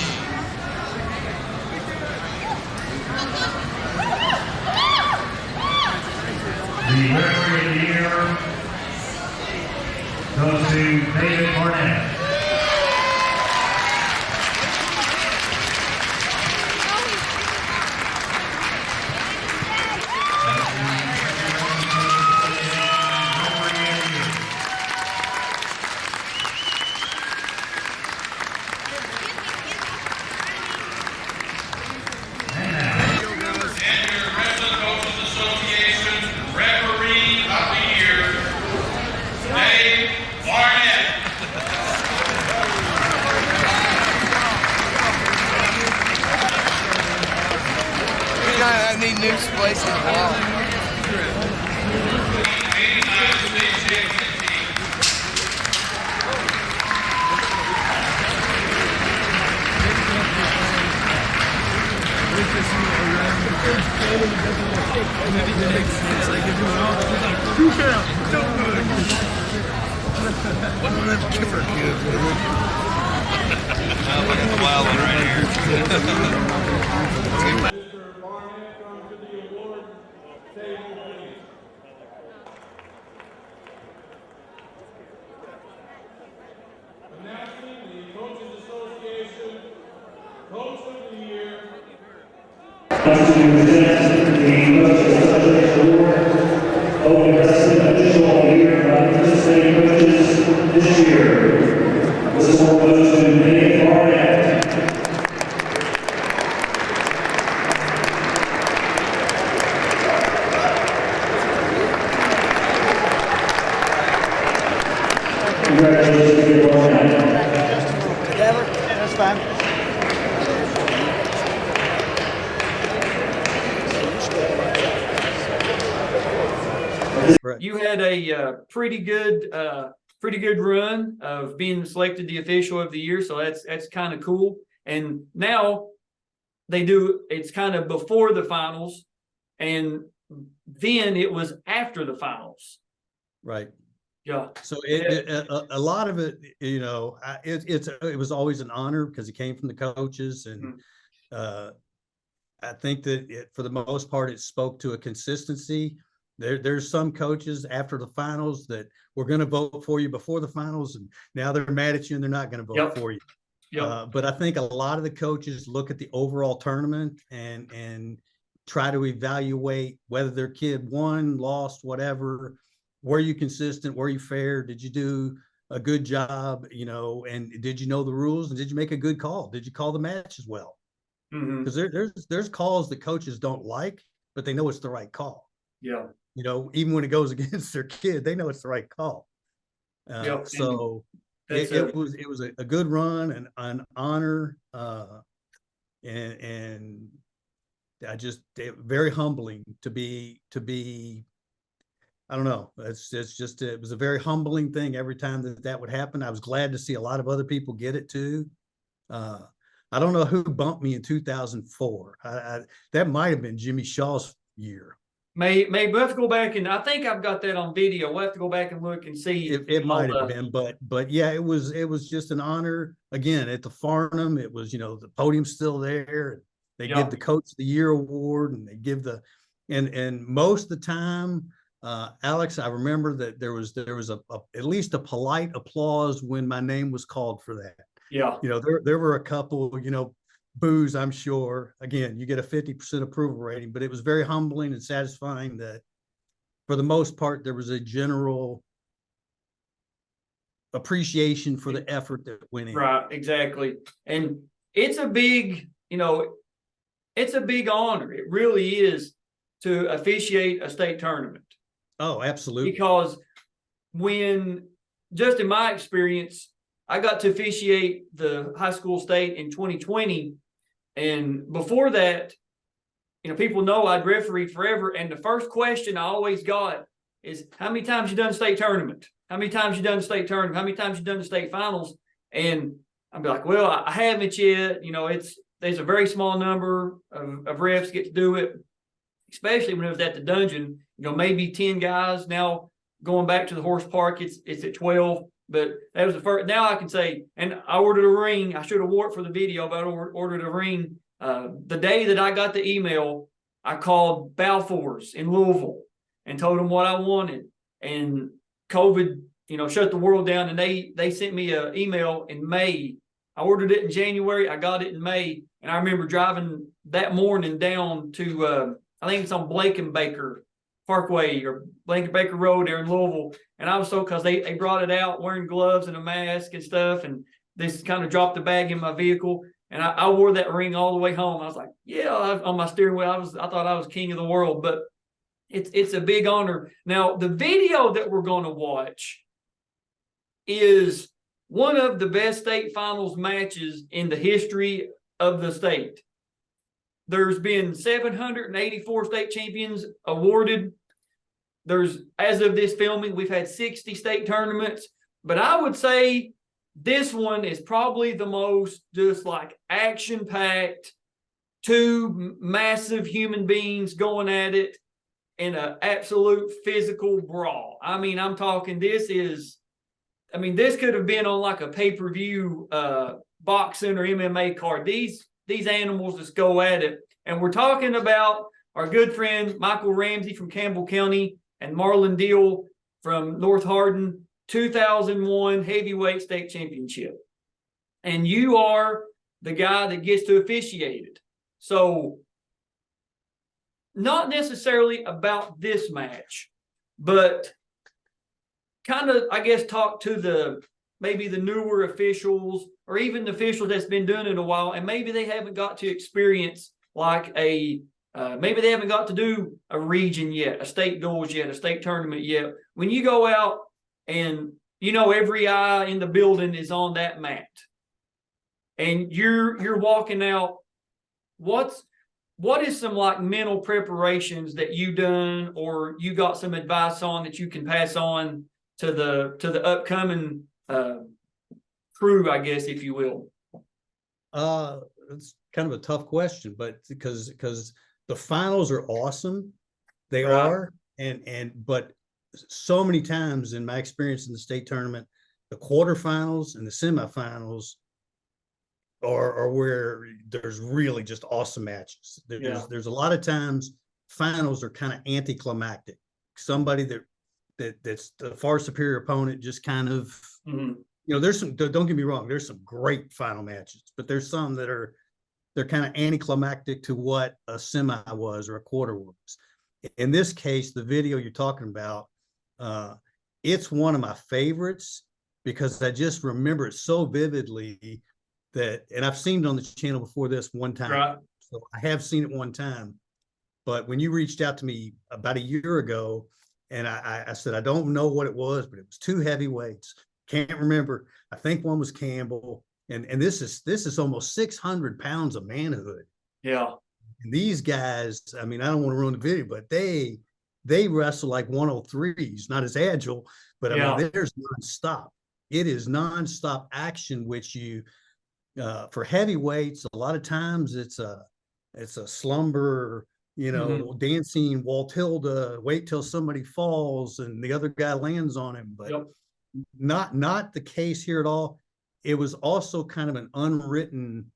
The referee of the year goes to David Barnett. I need new space in the wall. One of them kipper kids, I'm looking at the wild one right here. Announcing the Coaches Association Coach of the Year. To present the Coaches Association Award, Open Wrestling Official of the Year by participating coaches this year. This award goes to David Barnett. Congratulations, David Barnett. Together? Yeah, that's fine. You had a pretty good run of being selected the official of the year, so that's kind of cool. And now it's kind of before the finals, and then it was after the finals. Right. Yeah. So a lot of it, it was always an honor because it came from the coaches, and I think that for the most part, it spoke to a consistency. There's some coaches after the finals that were going to vote for you before the finals, and now they're mad at you and they're not going to vote for you. But I think a lot of the coaches look at the overall tournament and try to evaluate whether their kid won, lost, whatever. Were you consistent? Were you fair? Did you do a good job? And did you know the rules? And did you make a good call? Did you call the match as well? Because there's calls that coaches don't like, but they know it's the right call. Yeah. Even when it goes against their kid, they know it's the right call. So it was a good run and an honor, and I just very humbling to be. I don't know. It's just, it was a very humbling thing every time that would happen. I was glad to see a lot of other people get it too. I don't know who bumped me in 2004. That might have been Jimmy Shaw's year. Maybe we'll have to go back, and I think I've got that on video. We'll have to go back and look and see. It might have been, but yeah, it was just an honor again at the Farnham. It was, the podium's still there. They give the Coach of the Year award, and they give and most of the time, Alex, I remember that there was at least a polite applause when my name was called for that. Yeah. There were a couple, boos, I'm sure. Again, you get a 50% approval rating, but it was very humbling and satisfying that for the most part, there was a general appreciation for the effort that went in. Right, exactly. And it's a big, it's a big honor. It really is to officiate a state tournament. Oh, absolutely. Because just in my experience, I got to officiate the high school state in 2020. And before that, people know I'd refereed forever. And the first question I always got is, how many times you done state tournament? How many times you done the state tournament? How many times you done the state finals? And I'd be like, well, I haven't yet. There's a very small number of refs get to do it, especially when it was at the dungeon. Maybe 10 guys. Now going back to the horse park, it's at 12. But that was the first. Now I can say, and I ordered a ring. I should have wore it for the video, but I ordered a ring. The day that I got the email, I called Balfour's in Louisville and told them what I wanted. And COVID, shut the world down, and they sent me an email in May. I ordered it in January. I got it in May, and I remember driving that morning down to I think it's on Blake and Baker Parkway or Blake and Baker Road there in Louisville. And I was because they brought it out wearing gloves and a mask and stuff, and this kind of dropped the bag in my vehicle. And I wore that ring all the way home. I was like, yeah, on my steering wheel. I thought I was king of the world, but it's a big honor. Now, the video that we're going to watch is one of the best state finals matches in the history of the state. There's been 784 state champions awarded. As of this filming, we've had 60 state tournaments, but I would say this one is probably the most just like action-packed, two massive human beings going at it in an absolute physical brawl. I mean, I'm talking, this could have been on like a pay-per-view boxing or MMA card. These animals just go at it. And we're talking about our good friend Michael Ramsey from Campbell County and Marlon Deal from North Hardin, 2001 heavyweight state championship. And you are the guy that gets to officiate it. So not necessarily about this match, but kind of, I guess, talk to maybe the newer officials or even the officials that's been doing it a while, and maybe they haven't got to experience like maybe they haven't got to do a region yet, a state duels yet, a state tournament yet. When you go out and every eye in the building is on that mat, and you're walking out, what is some like mental preparations that you done, or you got some advice on that you can pass on to the upcoming crew, I guess, if you will? It's kind of a tough question, but because the finals are awesome, they are, but so many times in my experience in the state tournament, the quarterfinals and the semifinals are where there's really just awesome matches. There's a lot of times finals are kind of anticlimactic. Somebody that's the far superior opponent just kind of, there's some, don't get me wrong, there's some great final matches, but there's some that they're kind of anticlimactic to what a semi was or a quarter was. In this case, the video you're talking about, it's one of my favorites because I just remember it so vividly and I've seen it on the channel before this one time. Right. So I have seen it one time, but when you reached out to me about a year ago, and I said, I don't know what it was, but it was two heavyweights. Can't remember. I think one was Campbell. And this is almost 600 pounds of manhood. Yeah. And these guys, I mean, I don't want to ruin the video, but they they wrestle like 103s, not as agile, but I Yeah. mean, there's nonstop. It is nonstop action, which you, for heavyweights, a lot of times it's a slumber, dancing Walt Hilda, wait till somebody falls and the other guy lands on him, but Yep. not the case here at all. It was also kind of an unwritten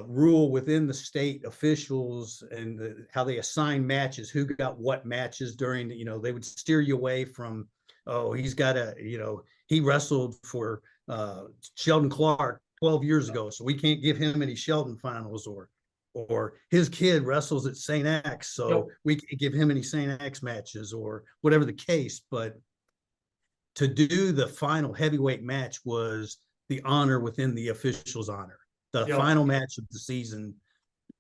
rule within the state officials and how they assign matches, who got what matches during, they would steer you away from, oh, he's got he wrestled for Sheldon Clark 12 years ago, so we can't give him any Sheldon finals, or his kid wrestles at St. X, so we can't give him any St. X matches, or whatever the case. But to do the final heavyweight match was the honor within the official's honor. The final match of the season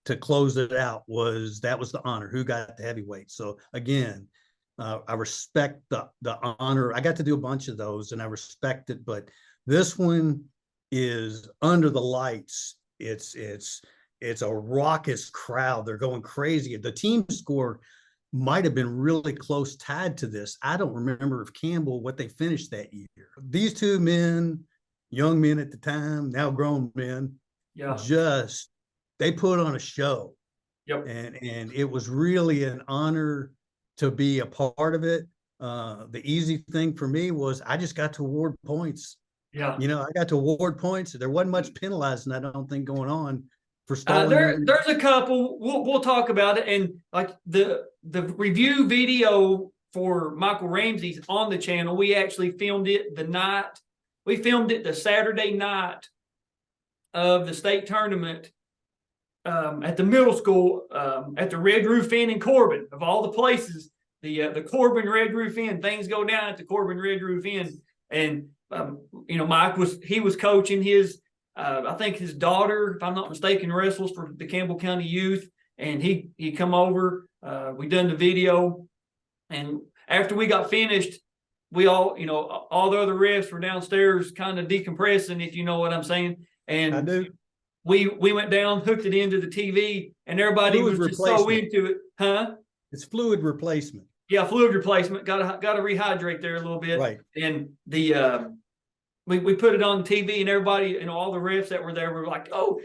to close it out was the honor, who got the heavyweight. So again, I respect the honor. I got to do a bunch of those and I respect it, but this one is under the lights. It's a raucous crowd. They're going crazy. The team score might have been really close tied to this. I don't remember if Campbell, what they finished that year. These two men, young men at the time, now grown men, they put on a show. And it was really an honor to be a part of it. The easy thing for me was I just got to award points. I got to award points. There wasn't much penalizing, I don't think, going on for stalling. There's a couple. We'll talk about it, and like the review video for Michael Ramsey's on the channel. We actually filmed it the Saturday night of the state tournament at the middle school at the Red Roof Inn in Corbin, of all the places. The Corbin Red Roof Inn. Things go down at the Corbin Red Roof Inn, and Mike was coaching his. I think his daughter, if I'm not mistaken, wrestles for the Campbell County Youth, and he come over. We done the video, and after we got finished, we all the other refs were downstairs kind of decompressing, if you know what I'm saying. And I do. We went down, hooked it into the TV, and everybody was just so into it, huh? It's fluid replacement. Yeah, fluid replacement. Got to rehydrate there a little bit, right? And the we put it on TV, and everybody, all the refs that were there were like, oh,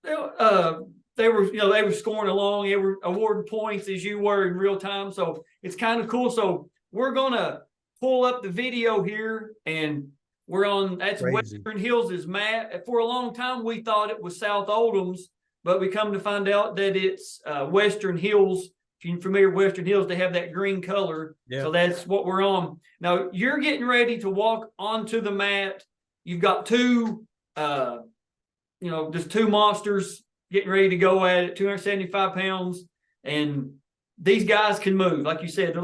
they were scoring along, they were awarding points as you were in real time. So it's kind of cool. So we're gonna pull up the video here, and we're on, that's crazy. Western Hills' mat. For a long time, we thought it was South Oldham's, but we come to find out that it's Western Hills. If you're familiar with Western Hills, they have that green color. Yeah. So that's what we're on. Now, you're getting ready to walk onto the mat. You've got two, just two monsters getting ready to go at it, 275 pounds. And these guys can move. Like you said,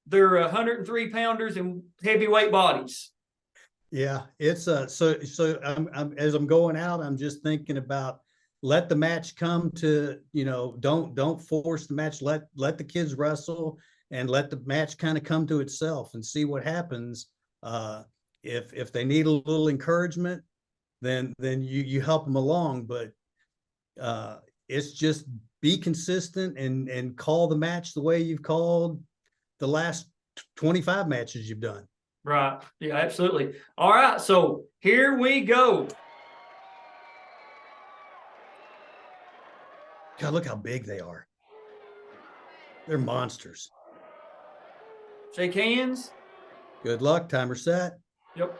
they're 103 pounders and heavyweight bodies. Yeah, it's so I'm as I'm going out, I'm just thinking about, let the match come to, don't force the match. Let the kids wrestle and let the match kind of come to itself and see what happens. If they need a little encouragement, then you help them along. But it's just be consistent and call the match the way you've called the last 25 matches you've done. Right. Yeah, absolutely. All right. So here we go. God, look how big they are. They're monsters. Shake hands. Good luck. Timer set. Yep.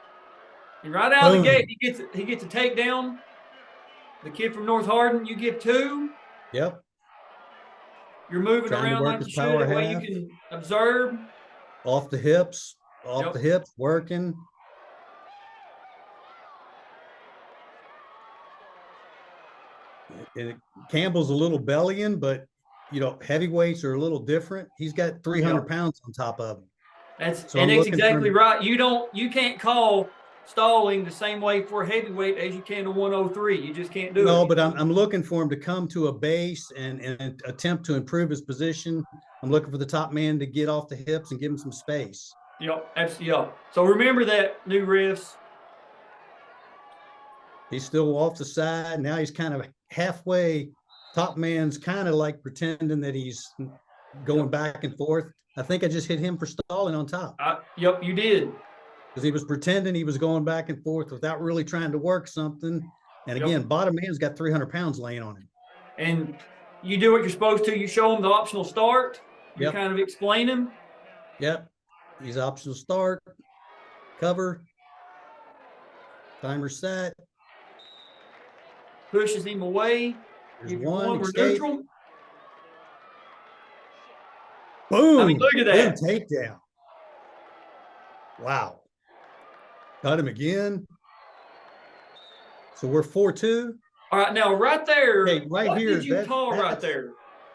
And right out of the gate, he gets a takedown. The kid from North Hardin, you give 2. Yep. You're moving around like you should, that way you can observe. Off the hips. The hips, working. Campbell's a little bellying, but heavyweights are a little different. He's got 300 pounds on top of him. That's exactly right. You can't call stalling the same way for a heavyweight as you can to 103. You just can't do it. No, but I'm looking for him to come to a base and attempt to improve his position. I'm looking for the top man to get off the hips and give him some space. Yep, absolutely. So remember that, new refs. He's still off the side. Now he's kind of halfway. Top man's kind of like pretending that he's going back and forth. I think I just hit him for stalling on top Yep, you did. because he was pretending he was going back and forth without really trying to work something. And again, bottom man's got 300 pounds laying on him. And you do what you're supposed to. You show him the optional start. You kind of explain him. Yep. He's optional start, cover, timer set. Pushes him away. There's Give you one, we're escape. neutral. Boom. I mean, look at that. Boom, takedown. Wow. Cut him again. So we're 4-2. All right, now right there. Hey, right what here. did you call right there?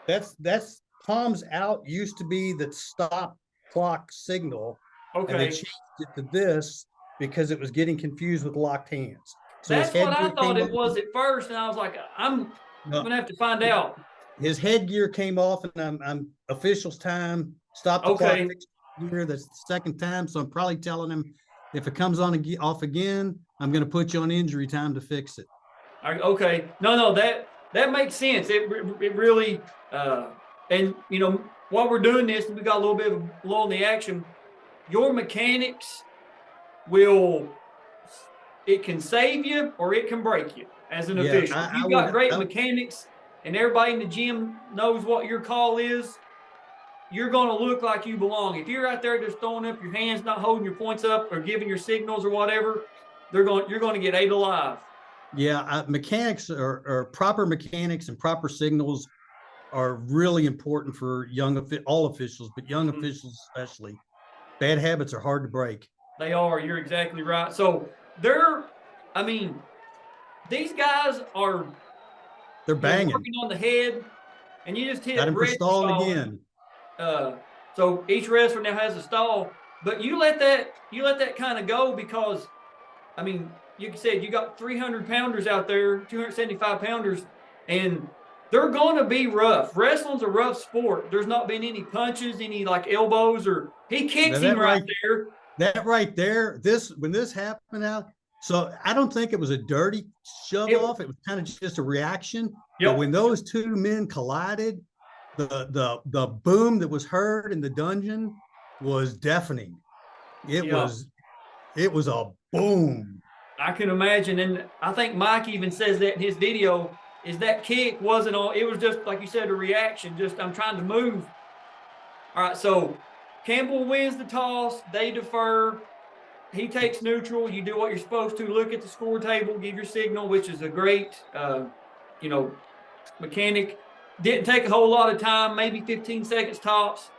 That's palms out used to be the stop clock signal. And they Okay. changed it to this because it was getting confused with locked hands. So That's his what I headgear thought came it was at first, and I was like, I'm gonna have to find out. His headgear came off, and I'm official's time. Stop the Okay. clock. Fix gear. That's the second time, so I'm probably telling him if it comes on off again, I'm going to put you on injury time to fix it. Okay, no, that makes sense. It really, and you know, while we're doing this, we got a little bit of low in the action. Your mechanics it can save you or it can break you as an official. If you've got great mechanics and everybody in the gym knows what your call is, you're going to look like you belong. If you're out there just throwing up your hands, not holding your points up or giving your signals or whatever, you're going to get ate alive. Yeah, mechanics or proper mechanics and proper signals are really important for all officials, but young officials especially. Bad habits are hard to break. They are. You're exactly right. So these guys they're banging. Working on the head, and you just hit Got him for stalling again. So each wrestler now has a stall, but you let that kind of go because, I mean, you said you got 300 pounders out there, 275 pounders, and they're going to be rough. Wrestling's a rough sport. There's not been any punches, any like elbows, or he kicks him right there. That right there, when this happened out, so I don't think it was a dirty shove off. It was kind of just a reaction. Yep. But when those two men collided, the boom that was heard in the dungeon was deafening. It was a boom. I can imagine, and I think Mike even says that in his video. Is that kick wasn't all? It was just like you said, a reaction. Just I'm trying to move. All right, so Campbell wins the toss. They defer. He takes neutral. You do what you're supposed to. Look at the score table. Give your signal, which is a great, mechanic. Didn't take a whole lot of time. Maybe 15 seconds tops.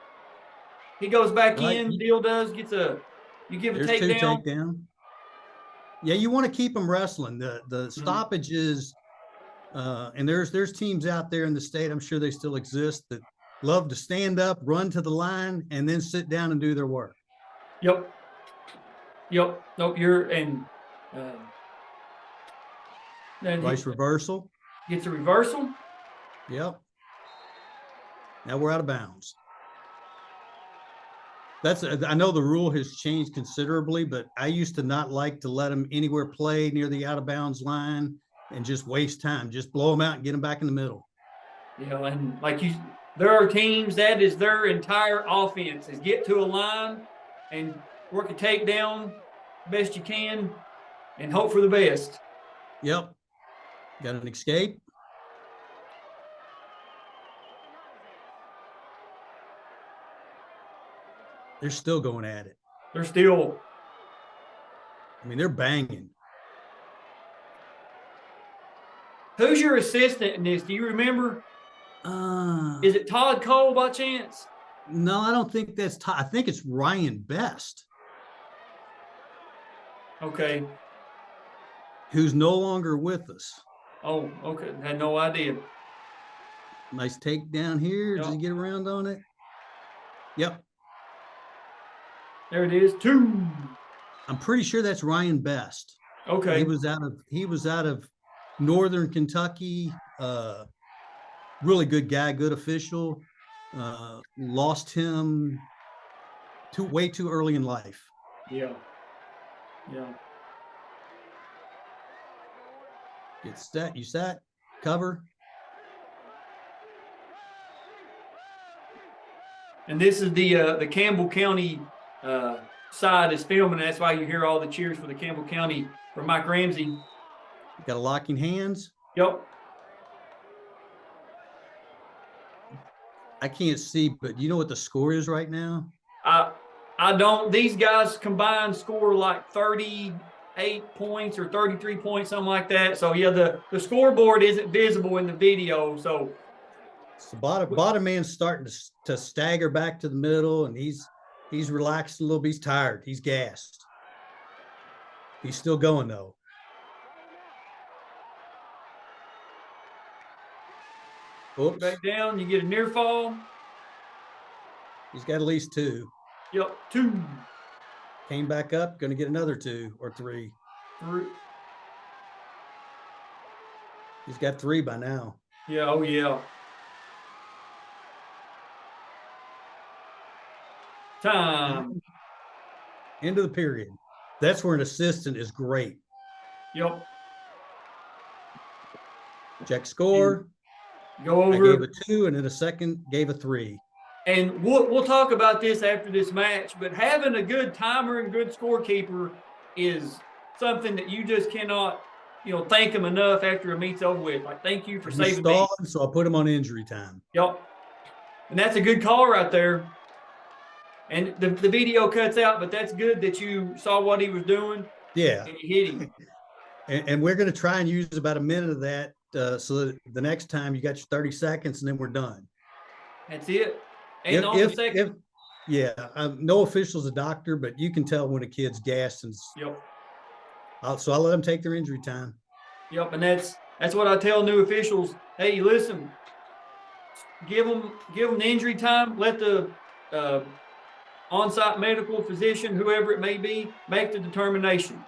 He goes back in. Deal does you give a takedown. Yeah, you want to keep them wrestling. The stoppages. And there's teams out there in the state, I'm sure they still exist, that love to stand up, run to the line, and then sit down and do their work. Yep. Nope. Nice reversal. Gets a reversal. Yep. Now we're out of bounds. I know the rule has changed considerably, but I used to not like to let them anywhere play near the out of bounds line and just waste time. Just blow them out and get them back in the middle. And there are teams that is their entire offense is get to a line and work a takedown best you can and hope for the best. Yep. Got an escape. They're still going at it. They're banging. Who's your assistant in this? Do you remember? Is it Todd Cole by chance? No, I don't think that's Todd. I think it's Ryan Best. Okay. Who's no longer with us. Oh, okay. Had no idea. Nice takedown here. Yep. Does he get around on it? Yep. There it is. 2. I'm pretty sure that's Ryan Best. Okay. He was out of Northern Kentucky. Really good guy, good official. Lost him way too early in life. Yeah. Get set. You set. Cover. And this is the Campbell County side is filming. That's why you hear all the cheers for the Campbell County for Mike Ramsey. Got a locking hands. Yep. I can't see, but you know what the score is right now? I don't. These guys combined score like 38 points or 33 points, something like that. So yeah, the scoreboard isn't visible in the video. So bottom man's starting to stagger back to the middle, and he's relaxed a little bit. He's tired. He's gassed. He's still going though. Oops. Back down, you get a near fall. He's got at least 2. Yep, 2. Came back up, going to get another 2 or 3. 3. He's got 3 by now. Yeah, oh yeah. Time. End of the period. That's where an assistant is great. Yep. Check score. Go I over. gave a 2, and in a second gave a 3. And we'll talk about this after this match, but having a good timer and good scorekeeper is something that you just cannot, thank them enough after a meet's over with. Like, thank you for saving me. So I put him on injury time. Yep. And that's a good call right there. And the video cuts out, but that's good that you saw what he was doing. Yeah. And you hit him. And we're going to try and use about a minute of that so that the next time you got your 30 seconds and then we're done. That's it. And on the second. No official's a doctor, but you can tell when a kid's gassed. And yep. So I'll let them take their injury time. Yep, and that's what I tell new officials. Hey, listen, give them the injury time. Let the on-site medical physician, whoever it may be, make the determination.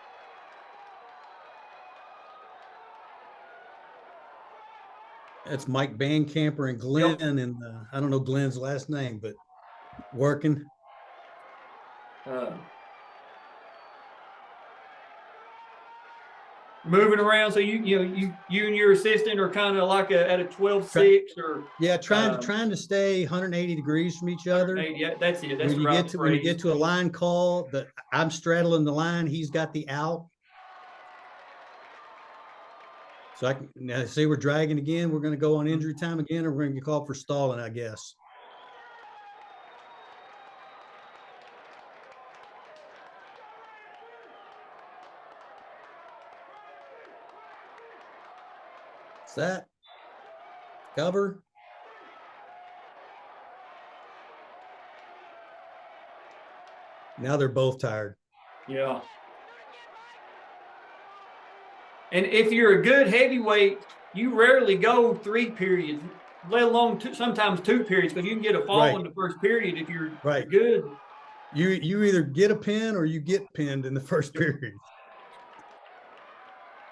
That's Mike Bandcamper and Glenn, yep. And I don't know Glenn's last name, but working. Moving around, so you and your assistant are kind of like at a 12-6 or trying to stay 180 degrees from each other. Yeah, that's it. That's when you get to a line call, that I'm straddling the line, he's got the out. So I can now say we're dragging again. We're going to go on injury time again, or we're going to get called for stalling, I guess. That cover. Now they're both tired. Yeah. And if you're a good heavyweight, you rarely go 3 periods, let alone sometimes 2 periods, because you can get a fall in the first period if you're good. You either get a pin or you get pinned in the first period.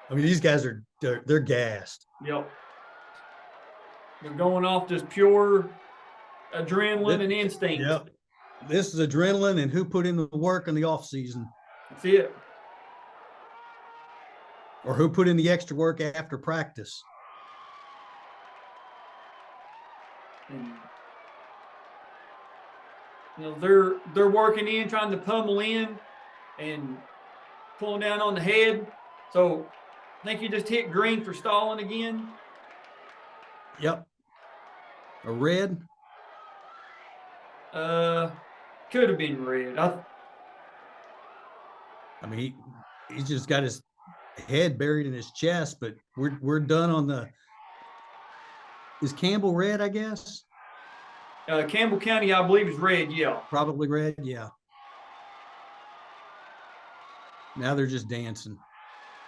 I mean, these guys they're gassed. Yep. They're going off just pure adrenaline and instinct. Yep. This is adrenaline and who put in the work in the off season. That's it. Or who put in the extra work after practice. And, they're working in, trying to pummel in and pulling down on the head. So I think you just hit green for stalling again. Yep. A red. Could have been red. I mean, he's just got his head buried in his chest, but we're done on the. Is Campbell red? I guess. Campbell County, I believe, is red. Yeah. Probably red. Yeah. Now they're just dancing.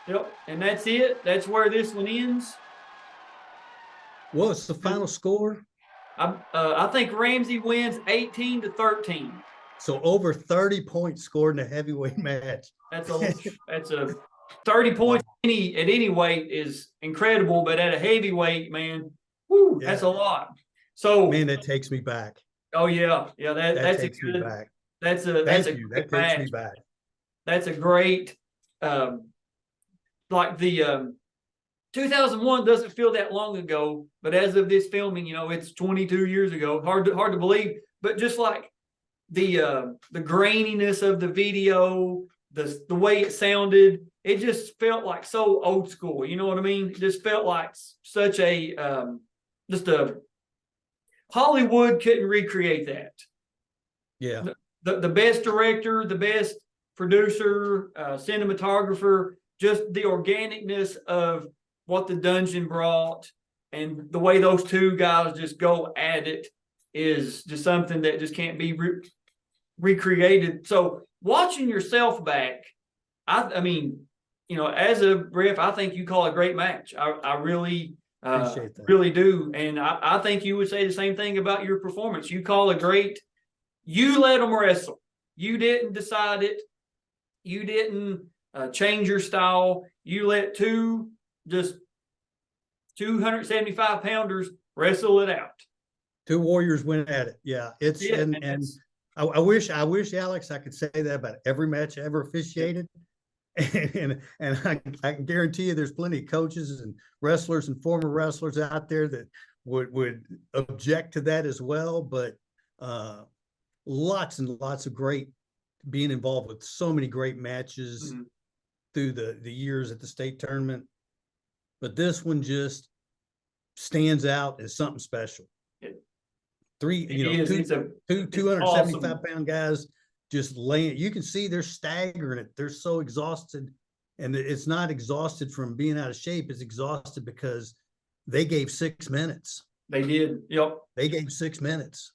Yep, and that's it. That's where this one ends. What's the final score? I think Ramsey wins 18-13. So over 30 points scored in a heavyweight match. That's a 30 points at any weight is incredible, but at a heavyweight, man, that's a lot. So man, that takes me back. Oh yeah, that takes me back. That's a good match. Takes me back. That's a great like the 2001 doesn't feel that long ago, but as of this filming, it's 22 years ago. Hard to believe. but just like the graininess of the video, the way it sounded, it just felt like so old school. You know what I mean? It just felt like such a just a Hollywood couldn't recreate that. Yeah. The best director, the best producer, cinematographer, just the organicness of what the dungeon brought and the way those two guys just go at it is just something that just can't be recreated. So watching yourself back, I mean, you know, as a ref, I think you call a great match. I really Appreciate that. really do. And I think you would say the same thing about your performance. You call a great, you let them wrestle. You didn't decide it. You didn't change your style. You let two just 275 pounders wrestle it out. Two warriors went at it. Yeah. It's, Yeah, and I wish, Alex, I could say that about every match I ever officiated. And I can guarantee you there's plenty of coaches and wrestlers and former wrestlers out there that would object to that as well. But lots and lots of great, being involved with so many great matches through the years at the state tournament. But this one just stands out as something special. Three, you know, two 275 pound guys just laying. You can see they're staggering it. They're so exhausted, and it's not exhausted from being out of shape. It's exhausted because they gave 6 minutes. They did. Yep. They gave 6 minutes.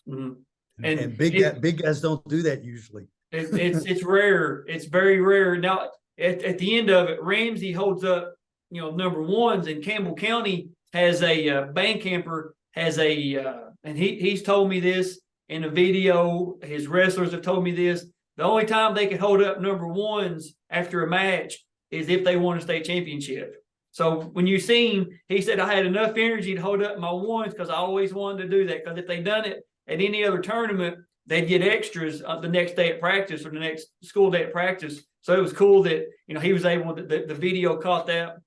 Mm-hmm. And big guys don't do that usually. It's rare. It's very rare. Now at the end of it, Ramsey holds up, you know, number ones, and Campbell County has a band camper has a and he's told me this in a video. His wrestlers have told me this. The only time they can hold up number ones after a match is if they won a state championship. So when you see him, he said, I had enough energy to hold up my ones because I always wanted to do that. Because if they'd done it at any other tournament, they'd get extras the next day at practice or the next school day at practice. So it was cool that, you know, he was able to, the video caught that.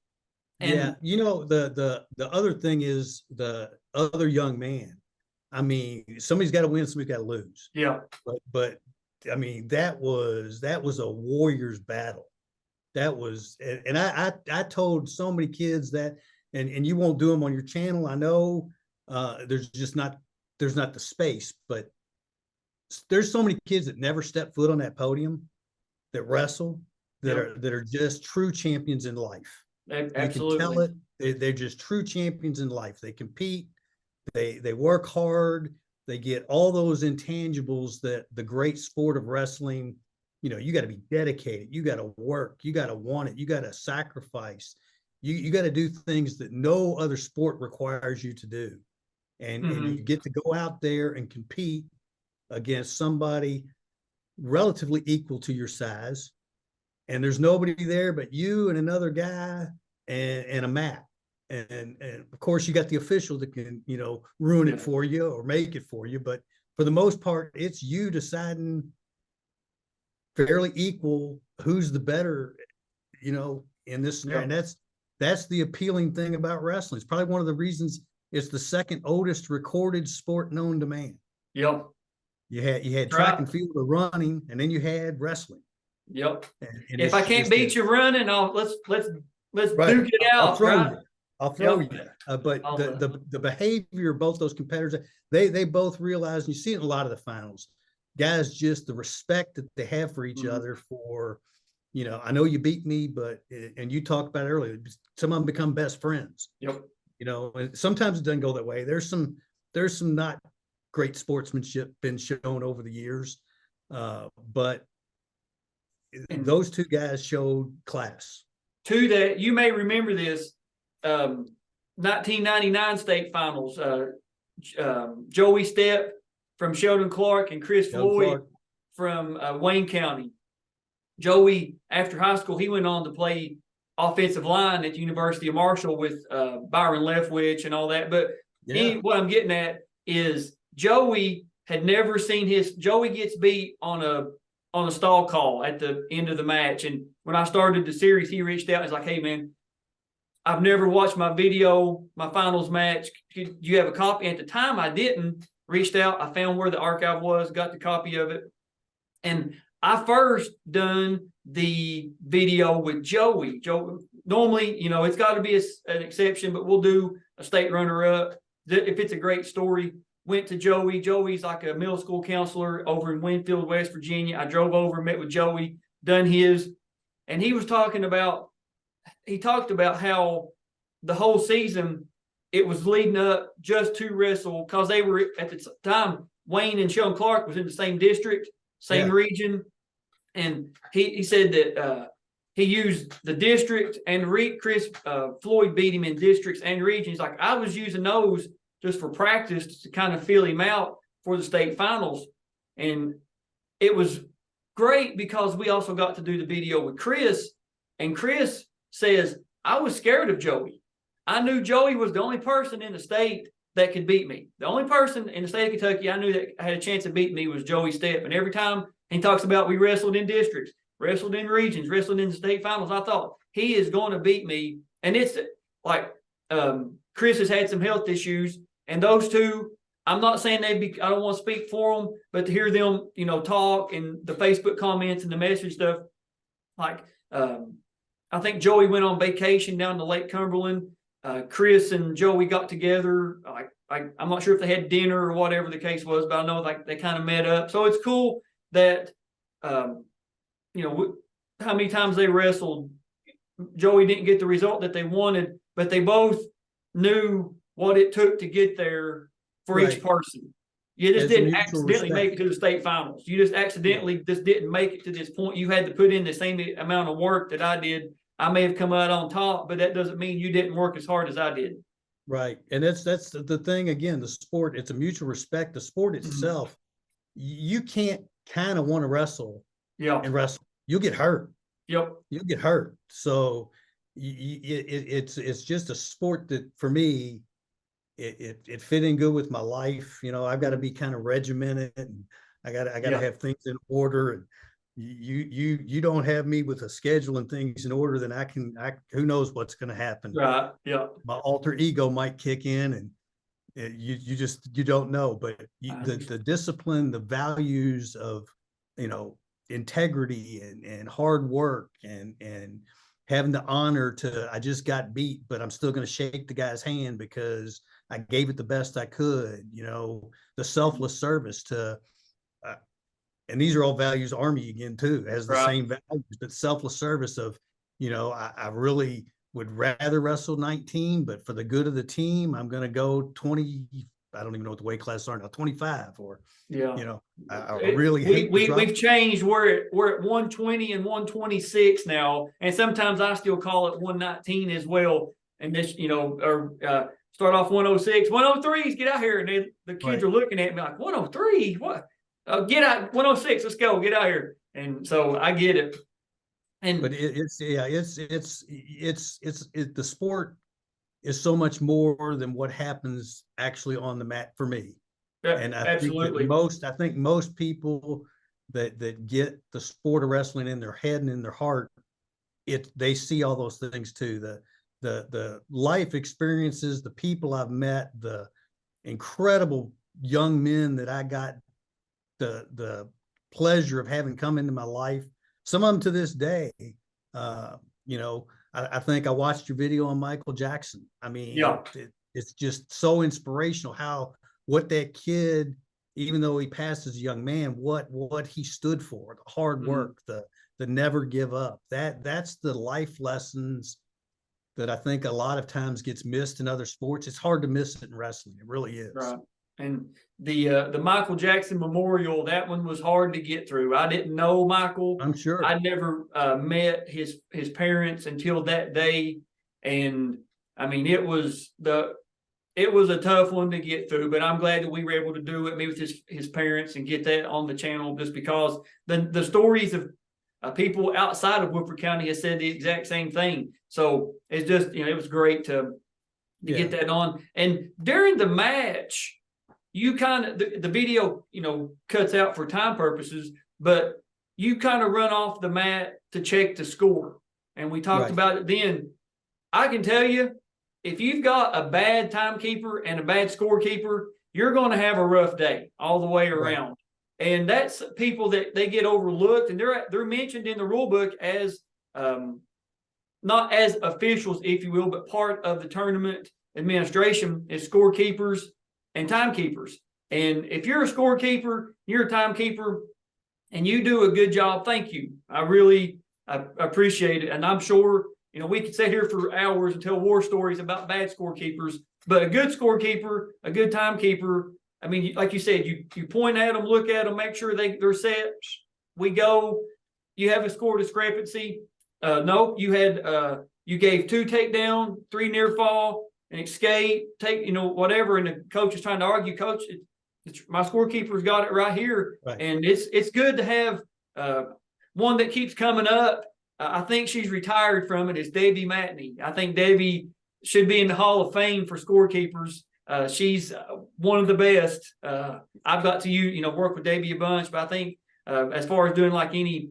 And yeah, you know, the other thing is the other young man. I mean, somebody's got to win, somebody's got to lose. Yeah. But I mean, that was a warrior's battle. That was, and I told so many kids that, and you won't do them on your channel. I know there's not the space, but there's so many kids that never step foot on that podium that wrestle that are just true champions in life. Absolutely. You can tell it. They're just true champions in life. They compete. They work hard. They get all those intangibles that the great sport of wrestling, you know, you got to be dedicated. You got to work. You got to want it. You got to sacrifice. You got to do things that no other sport requires you to do. And you get to go out there and compete against somebody relatively equal to your size. And there's nobody there but you and another guy and a mat. And of course you got the official that can, you know, ruin it for you or make it for you. But for the most part, it's you deciding fairly equal who's the better, you know, in this scenario. And that's the appealing thing about wrestling. It's probably one of the reasons it's the second oldest recorded sport known to man. Yep. You had track and field or running, and then you had wrestling. Yep. And if I can't beat you running, let's right. duke it out. I'll throw you. But the behavior of both those competitors, they both realize, and you see it in a lot of the finals, guys, just the respect that they have for each other for, you know, I know you beat me, but, and you talked about it earlier, some of them become best friends. Yep. You know, and sometimes it doesn't go that way. There's some not great sportsmanship been shown over the years. But those two guys showed class. To that, you may remember this, 1999 state finals, Joey Stepp from Sheldon Clark and Chris Floyd from Wayne County. Joey, after high school, he went on to play offensive line at the University of Marshall with Byron Leftwich and all that. But what I'm getting at is Joey had never seen Joey gets beat on a stall call at the end of the match. And when I started the series, he reached out and was like, hey man, I've never watched my finals match. Do you have a copy? At the time I didn't. reached out. I found where the archive was, got the copy of it. And I first done the video with Joey. Normally, it's got to be an exception, but we'll do a state runner-up if it's a great story. Went to Joey. Joey's like a middle school counselor over in Winfield, West Virginia. I drove over, met with Joey, done his, and he talked about how the whole season it was leading up just to wrestle, because they were at the time, Wayne and Sean Clark was in the same district, same region. And he said that he used the district and Chris Floyd beat him in districts and regions. Like, I was using those just for practice to kind of feel him out for the state finals. And it was great because we also got to do the video with Chris. And Chris says, I was scared of Joey. I knew Joey was the only person in the state that could beat me. The only person in the state of Kentucky I knew that had a chance of beating me was Joey Stepp. And every time he talks about we wrestled in districts, wrestled in regions, wrestled in the state finals, I thought he is going to beat me. And it's like Chris has had some health issues. And those two, I'm not saying I don't want to speak for them, but to hear them, talk and the Facebook comments and the message stuff, like I think Joey went on vacation down to Lake Cumberland. Chris and Joey got together. I'm not sure if they had dinner or whatever the case was, but I know they kind of met up. So it's cool that, how many times they wrestled. Joey didn't get the result that they wanted, but they both knew what it took to get there for each person. You just didn't accidentally make it to the state finals. You just accidentally just didn't make it to this point. You had to put in the same amount of work that I did. I may have come out on top, but that doesn't mean you didn't work as hard as I did. Right. And that's the thing. Again, the sport, it's a mutual respect. The sport itself, you can't kind of want to wrestle and wrestle. You'll get hurt. Yep. You'll get hurt. So it's just a sport that for me, it fit in good with my life. I've got to be kind of regimented, and I got to have things in order. And you don't have me with a schedule and things in order, then who knows what's going to happen. Right. Yeah. My alter ego might kick in, and you don't know, but the discipline, the values of, integrity and hard work and having the honor to, I just got beat, but I'm still going to shake the guy's hand because I gave it the best I could, the selfless service to, and these are all values Army again too, has the same values, but selfless service of, I really would rather wrestle 19, but for the good of the team, I'm going to go 20. I don't even know what the weight classes are now, 25 or, I really hate. We've changed. We're at 120 and 126 now. And sometimes I still call it 119 as well. And this, start off 106, 103s, get out here. And the kids are looking at me like, 103, what? Get out, 106, let's go, get out here. And so I get it. But the sport is so much more than what happens actually on the mat for me. Yeah, and I absolutely. think most people that get the sport of wrestling in their head and in their heart, they see all those things too. The life experiences, the people I've met, the incredible young men that I got the pleasure of having come into my life. Some of them to this day, I think I watched your video on Michael Jackson. I mean, it's just so inspirational what that kid, even though he passed as a young man, what he stood for, the hard work, the never give up. That's the life lessons that I think a lot of times gets missed in other sports. It's hard to miss it in wrestling. It really is. Right. And the Michael Jackson Memorial, that one was hard to get through. I didn't know Michael. I'm sure. I never met his parents until that day. And I mean, it was a tough one to get through, but I'm glad that we were able to do it, meet with his parents and get that on the channel, just because the stories of people outside of Woodford County has said the exact same thing. So it's just, it was great to get that on. And during the match, you kind of, the video, cuts out for time purposes, but you kind of run off the mat to check the score. And we talked about it then. I can tell you, if you've got a bad timekeeper and a bad scorekeeper, you're going to have a rough day all the way around. And that's people that they get overlooked, and they're mentioned in the rule book as not as officials, if you will, but part of the tournament administration is scorekeepers and timekeepers. And if you're a scorekeeper, you're a timekeeper, and you do a good job, thank you. I really appreciate it. And I'm sure, we could sit here for hours and tell war stories about bad scorekeepers, but a good scorekeeper, a good timekeeper, I mean, like you said, you point at them, look at them, make sure they're set. We go. You have a score discrepancy. No, you gave 2 takedown, 3 near fall, an escape, whatever, and the coach is trying to argue, coach, my scorekeeper's got it right here. Right. And it's good to have one that keeps coming up. I think she's retired from it. Is Debbie Matney. I think Debbie should be in the Hall of Fame for scorekeepers. She's one of the best. I've got to work with Debbie a bunch, but I think as far as doing like any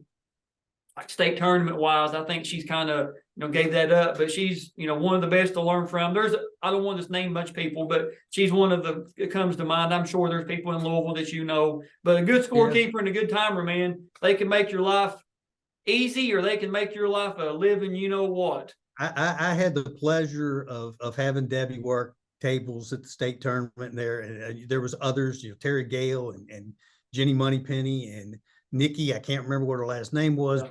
state tournament wise, I think she's kind of gave that up. But she's one of the best to learn from. I don't want to just name a bunch of people, but she's one of the that comes to mind. I'm sure there's people in Louisville that but a good scorekeeper and a good timer, man, they can make your life easy, or they can make your life a living. What? I had the pleasure of having Debbie work tables at the state tournament there, and there was others, Terry Gale and Jenny Moneypenny and Nikki. I can't remember what her last name was,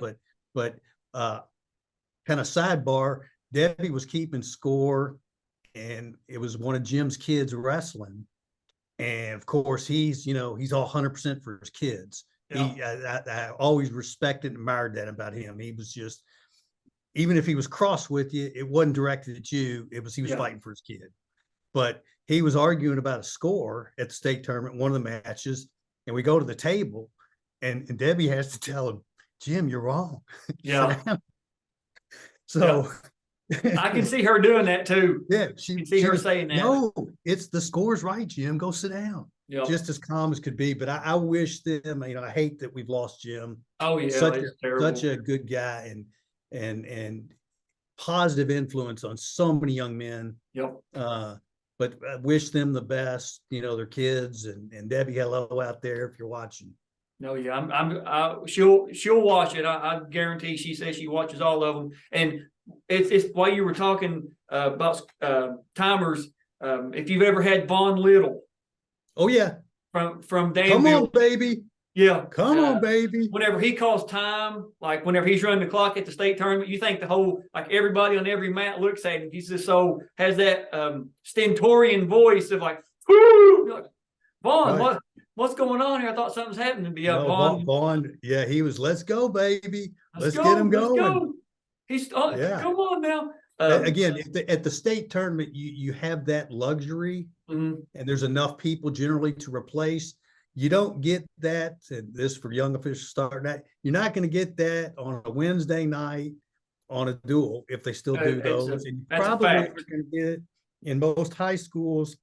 but kind of sidebar, Debbie was keeping score, and it was one of Jim's kids wrestling, and of course he's all 100% for his kids. I always respected and admired that about him. He was just, even if he was cross with you, it wasn't directed at you. He was fighting for his kid. But he was arguing about a score at the state tournament, one of the matches, and we go to the table, and Debbie has to tell him, Jim, you're wrong. Yeah. So I can see her doing that too. Yeah, she can see her saying that. No, it's the score's right, Jim. Go sit down. Yeah. Just as calm as could be. But I wish them, I hate that we've lost Jim. Oh yeah, such a good guy and positive influence on so many young men. Yep. But I wish them the best, their kids, and Debbie, hello out there if you're watching. No, yeah, she'll watch it. I guarantee. She says she watches all of them. And it's while you were talking about timers. If you've ever had Vaughn Little. Oh yeah. From Danville. Come on, baby. Yeah. Come on, baby. Whenever he calls time, like whenever he's running the clock at the state tournament, you think the whole, everybody on every mat looks at him. He's just so, has that stentorian voice of like, whoo! Like, Vaughn, right. What's going on here? I thought something's happening to be up. Vaughn, yeah, he was, let's go, baby. Let's go, get him going. Go. He's, come on now. Again, at the state tournament, you have that luxury, and there's enough people generally to replace. You don't get that, and this for young officials starting that, you're not going to get that on a Wednesday night on a duel if they still do those. And you probably are going to get it in most high schools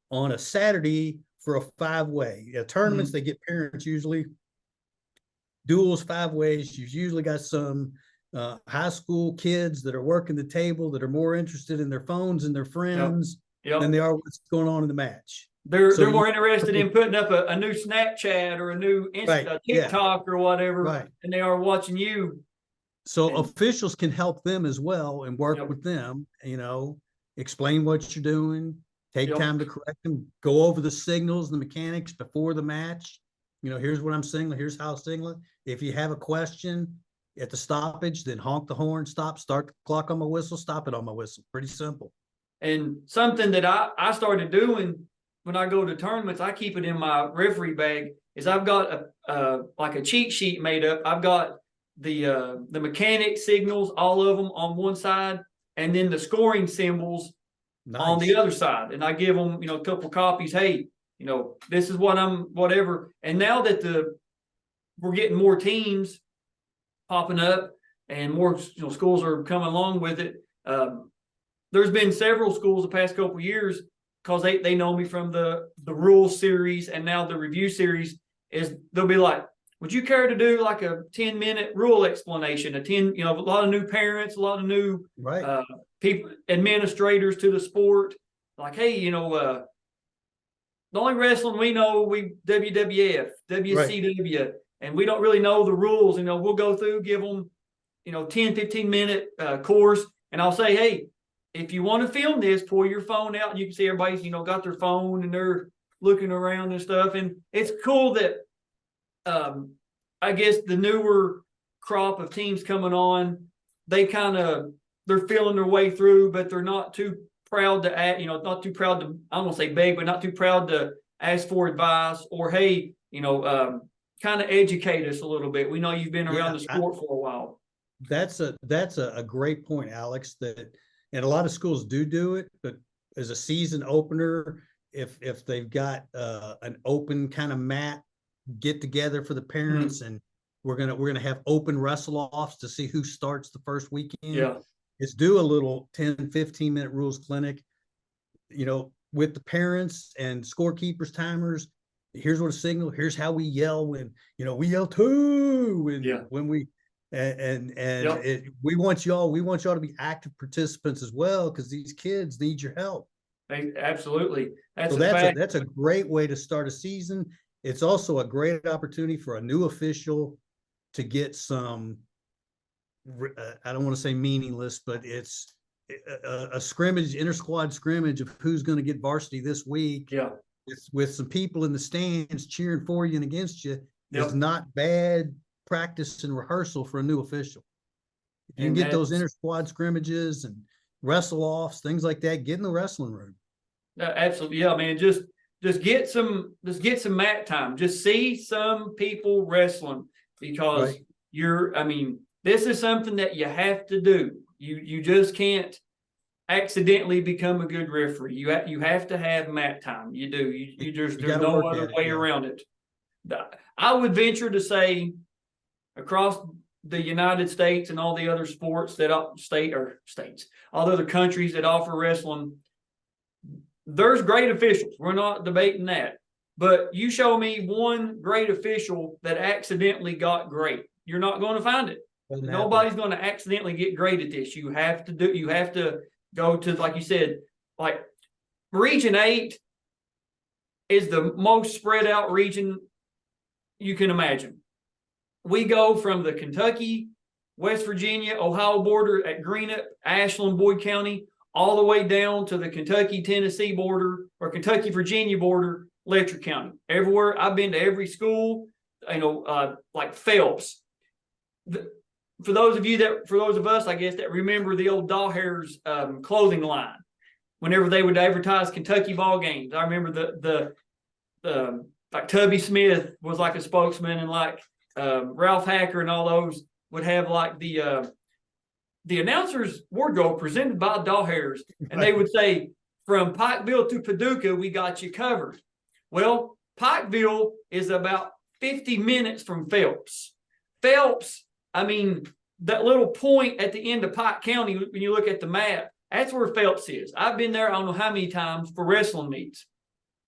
on a Saturday for a 5-way. Tournaments, they get parents usually. Duels, 5 ways. You've usually got some high school kids that are working the table that are more interested in their phones and their friends than they are what's going on in the match. They're more interested in putting up a new Snapchat or a new TikTok or whatever than they are watching you. So officials can help them as well and work with them, explain what you're doing, take time to correct them, go over the signals, the mechanics before the match. Here's what I'm signaling, here's how I'm signaling. If you have a question at the stoppage, then honk the horn, start the clock on my whistle, stop it on my whistle. Pretty simple. And something that I started doing when I go to tournaments, I keep it in my referee bag, is I've got like a cheat sheet made up. I've got the mechanic signals, all of them on one side, and then the scoring symbols on the other side. And I give them, a couple copies. Hey, this is what whatever. And now that we're getting more teams popping up and more schools are coming along with it. There's been several schools the past couple of years, because they know me from the rules series and now the review series, is they'll be like, would you care to do like a 10-minute rule explanation? A lot of new parents, a lot of new people, administrators to the sport. Like, hey, the only wrestling we know, we WWF, WCW, and we don't really know the rules. You know, we'll go through, give them, 10, 15-minute course. And I'll say, hey, if you want to film this, pull your phone out and you can see everybody's, got their phone and they're looking around and stuff. And it's cool that, I guess the newer crop of teams coming on, they're feeling their way through, but they're not too proud to act, not too proud to, I don't want to say beg, but not too proud to ask for advice or, hey, kind of educate us a little bit. We know you've been around the sport for a while. That's a great point, Alex, and a lot of schools do it, but as a season opener, if they've got an open kind of mat get together for the parents, and we're gonna have open wrestle offs to see who starts the first weekend. Yeah. Is do a little 10, 15-minute rules clinic, with the parents and scorekeepers, timers. Here's what a signal, here's how we yell when, we yell two when we, we want y'all to be active participants as well, because these kids need your help. Absolutely. That's a great way to start a season. It's also a great opportunity for a new official to get some, I don't want to say meaningless, but it's a scrimmage, inter-squad scrimmage of who's going to get varsity this week. Yeah. With some people in the stands cheering for you and against you. Yep. Is not bad practice and rehearsal for a new official. If you can get those inter-squad scrimmages and wrestle offs, things like that, get in the wrestling room. Absolutely. Yeah, man. Just get some mat time. Just see some people wrestling, because this is something that you have to do. You just can't accidentally become a good referee. You have to have mat time. You do. There's no other way around it. I would venture to say across the United States and all the other sports that all the other countries that offer wrestling, there's great officials. We're not debating that. But you show me one great official that accidentally got great. You're not going to find it. Nobody's going to accidentally get great at this. You have to go to, like you said, like Region 8 is the most spread out region you can imagine. We go from the Kentucky, West Virginia, Ohio border at Greenup, Ashland, Boyd County, all the way down to the Kentucky, Tennessee border or Kentucky, Virginia border, Letcher County. Everywhere. I've been to every school, like Phelps. For those of us, I guess, that remember the old Doll Hairs clothing line, whenever they would advertise Kentucky ball games, I remember the like Tubby Smith was like a spokesman, and like Ralph Hacker and all those would have like the announcer's wardrobe presented by Doll Hairs, and they would say, from Pikeville to Paducah, we got you covered. Well, Pikeville is about 50 minutes from Phelps. Phelps, that little point at the end of Pike County, when you look at the map, that's where Phelps is. I've been there, I don't know how many times, for wrestling meets.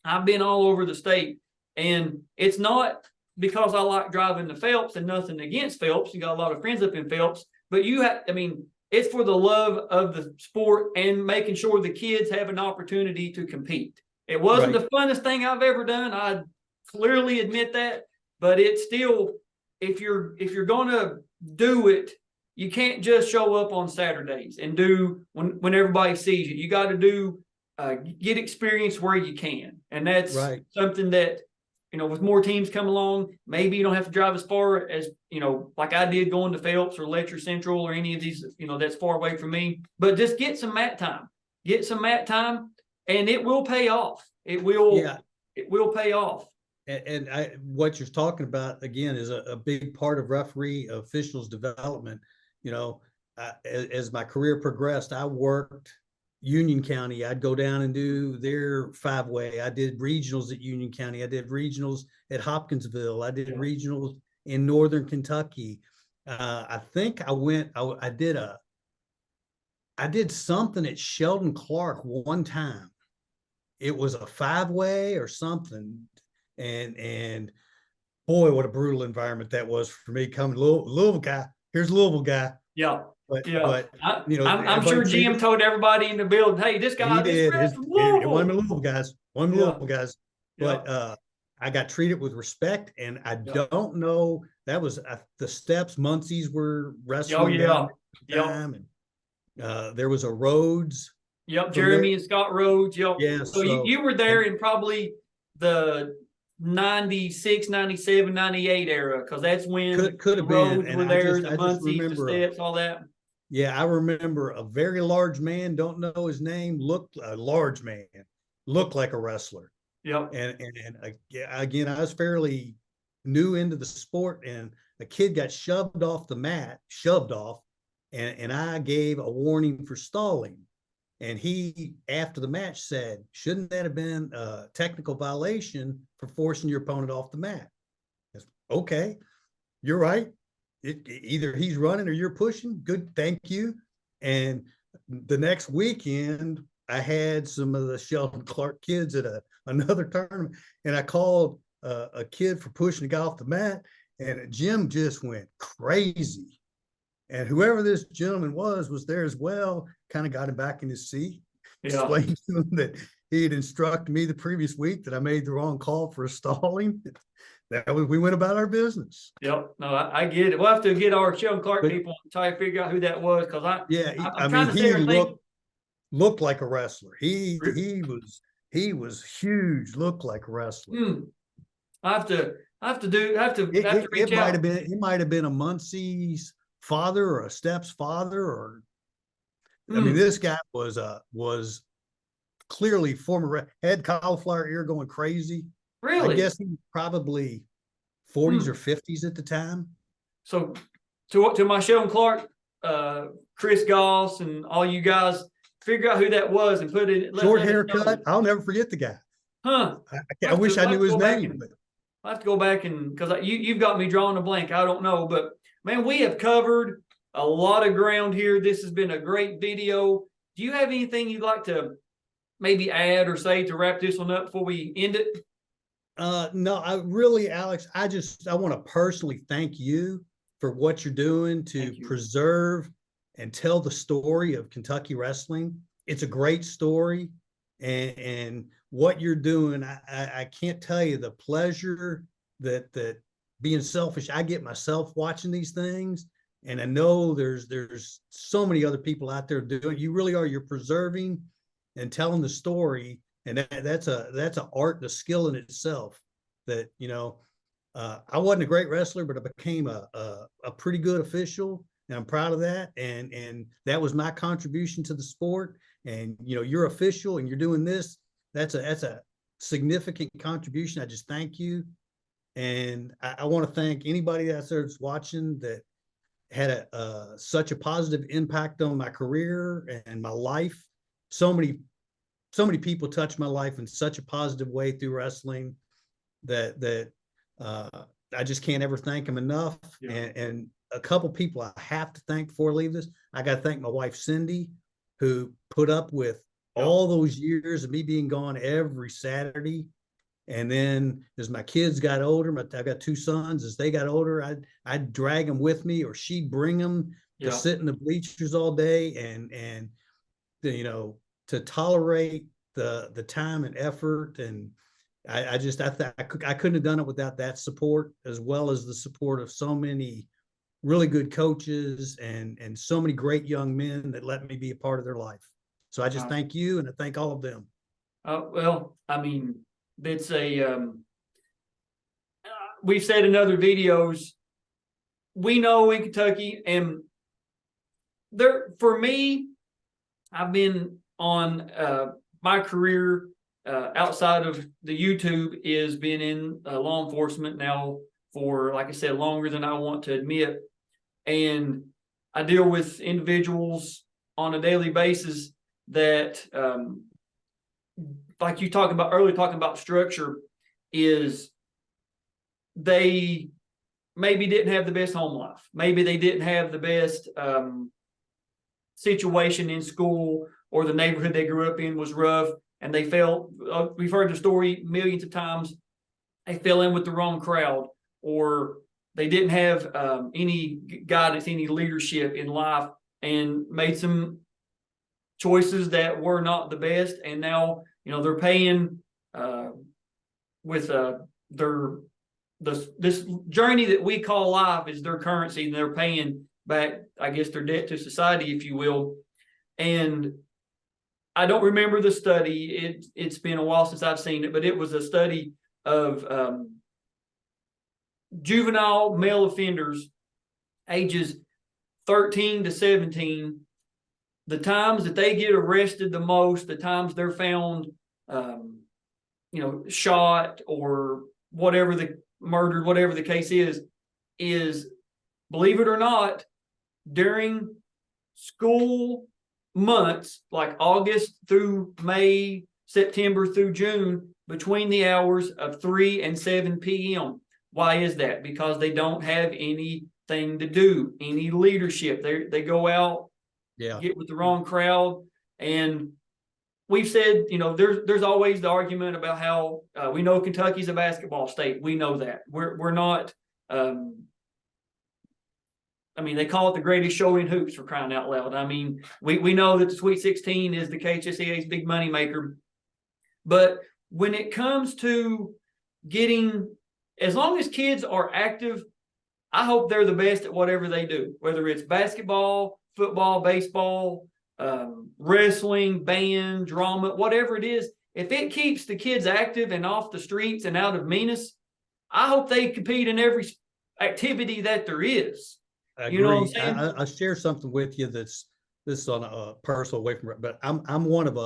I've been all over the state, and it's not because I like driving to Phelps, and nothing against Phelps. You got a lot of friends up in Phelps, but it's for the love of the sport and making sure the kids have an opportunity to compete. It wasn't the funnest thing I've ever done. I clearly admit that, but it's still, if you're going to do it, you can't just show up on Saturdays and do when everybody sees you. You got to get experience where you can. And that's something that, with more teams come along, maybe you don't have to drive as far as, like I did going to Phelps or Letcher Central or any of these, that's far away from me, but just get some mat time, and it will pay off. It will pay off. And what you're talking about, again, is a big part of referee officials development. As my career progressed, I worked Union County. I'd go down and do their 5-way. I did regionals at Union County. I did regionals at Hopkinsville. I did regionals in Northern Kentucky. I think I did something at Sheldon Clark one time. It was a 5-way or something. And boy, what a brutal environment that was for me coming to Louisville guy. Here's Louisville guy. Yeah. But I'm sure Jim told everybody in the building, hey, this guy, he did. One of the Louisville guys. but I got treated with respect, and I Yep. don't know, that was the steps. Muncie's were Oh, wrestling yeah. down Yep. time, and there was a Rhodes. Yep. From Jeremy there. and Scott Rhodes. Yep. Yeah, So so you were there in probably the 96, 97, 98 era, because that's when could the have been, Rhodes and were I there, just the I just Muncies, the remember Steps, all that. yeah, I remember a very large man, don't know his name, looked a large man, looked like a wrestler. Yep. And again, I was fairly new into the sport, and a kid got shoved off the mat, and I gave a warning for stalling. And he, after the match, said, shouldn't that have been a technical violation for forcing your opponent off the mat? Said, okay, you're right. Either he's running or you're pushing. Good, thank you. And the next weekend, I had some of the Sheldon Clark kids at another tournament, and I called a kid for pushing a guy off the mat, and Jim just went crazy. And whoever this gentleman was there as well, kind of got him back in his seat, explained to him that he had instructed me the previous week that I made the wrong call for stalling. We went about our business. Yep. No, I get it. We'll have to get our Sheldon Clark people and try to figure out who that was, because I'm trying to sit and looked like a wrestler. He was huge, looked like a wrestler. I have to reach It out. might have been a Muncie's father or a Step's father, or I mean, this guy was clearly former head cauliflower ear going crazy. Really? I guess he was probably 40s or 50s at the time. So to my Sheldon Clark, Chris Goss, and all you guys, figure out who that was and put it. Short haircut. I'll never forget the guy. Huh? I wish I knew his name. I have to go back, and because you've got me drawing a blank. I don't know, but man, we have covered a lot of ground here. This has been a great video. Do you have anything you'd like to maybe add or say to wrap this one up before we end it? No, I really, Alex, I want to personally thank you for what you're doing to preserve and tell the story of Kentucky wrestling. It's a great story, and what you're doing, I can't tell you the pleasure that being selfish, I get myself watching these things, and I know there's so many other people out there doing. You really are. You're preserving and telling the story. And that's an art, the skill in itself. That I wasn't a great wrestler, but I became a pretty good official, and I'm proud of that. And that was my contribution to the sport. And you're official, and you're doing this. That's a significant contribution. I just thank you, and I want to thank anybody that's watching that had such a positive impact on my career and my life. So many people touched my life in such a positive way through wrestling that I just can't ever thank them enough. Yeah. And a couple people I have to thank before I leave this. I got to thank my wife, Cindy, who put up with all those years of me being gone every Saturday. And then as my kids got older, I've got two sons, as they got older, I'd drag them with me, or she'd bring them to sit in the bleachers all day and to tolerate the time and effort. And I couldn't have done it without that support, as well as the support of so many really good coaches and so many great young men that let me be a part of their life. So I just thank you, and I thank all of them. Well, I mean, it's we've said in other videos, we know in Kentucky, and for me, I've been on my career outside of the YouTube is been in law enforcement now for, like I said, longer than I want to admit. And I deal with individuals on a daily basis that, like you talking about structure, is they maybe didn't have the best home life. Maybe they didn't have the best situation in school, or the neighborhood they grew up in was rough, and they fell. We've heard the story millions of times. They fell in with the wrong crowd, or they didn't have any guidance, any leadership in life, and made some choices that were not the best. And now, they're paying with this journey that we call life is their currency, and they're paying back, I guess, their debt to society, if you will. And I don't remember the study. It's been a while since I've seen it, but it was a study of juvenile male offenders ages 13 to 17. The times that they get arrested the most, the times they're found, shot or whatever, murdered, whatever the case is, believe it or not, during school months, like August through May, September through June, between the hours of 3 and 7 p.m. Why is that? Because they don't have anything to do, any leadership. They go out, get with the wrong crowd. And we've said, there's always the argument about how we know Kentucky's a basketball state. We know that. We're not, they call it the greatest show in hoops, for crying out loud. We know that the Sweet 16 is the KHSAA's big money maker. But when it comes to getting, as long as kids are active, I hope they're the best at whatever they do, whether it's basketball, football, baseball, wrestling, band, drama, whatever it is. If it keeps the kids active and off the streets and out of meanness, I hope they compete in every activity that there is. I agree. You know what I'm saying? I'll share something with you this is on a personal way from, but I'm one of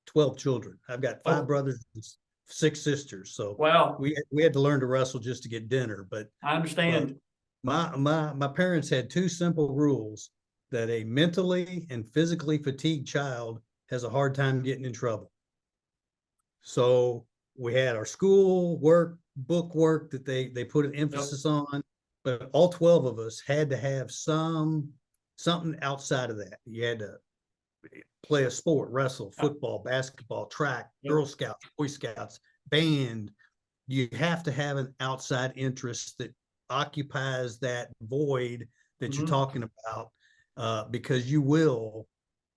12 children. I've got 5 brothers and 6 sisters. So wow, we had to learn to wrestle just to get dinner. But I understand. My parents had 2 simple rules: that a mentally and physically fatigued child has a hard time getting in trouble. So we had our school work, book work that they put an emphasis on, but all 12 of us had to have something outside of that. You had to play a sport, wrestle, football, basketball, track, Girl Scouts, Boy Scouts, band. You have to have an outside interest that occupies that void that you're talking about, because you will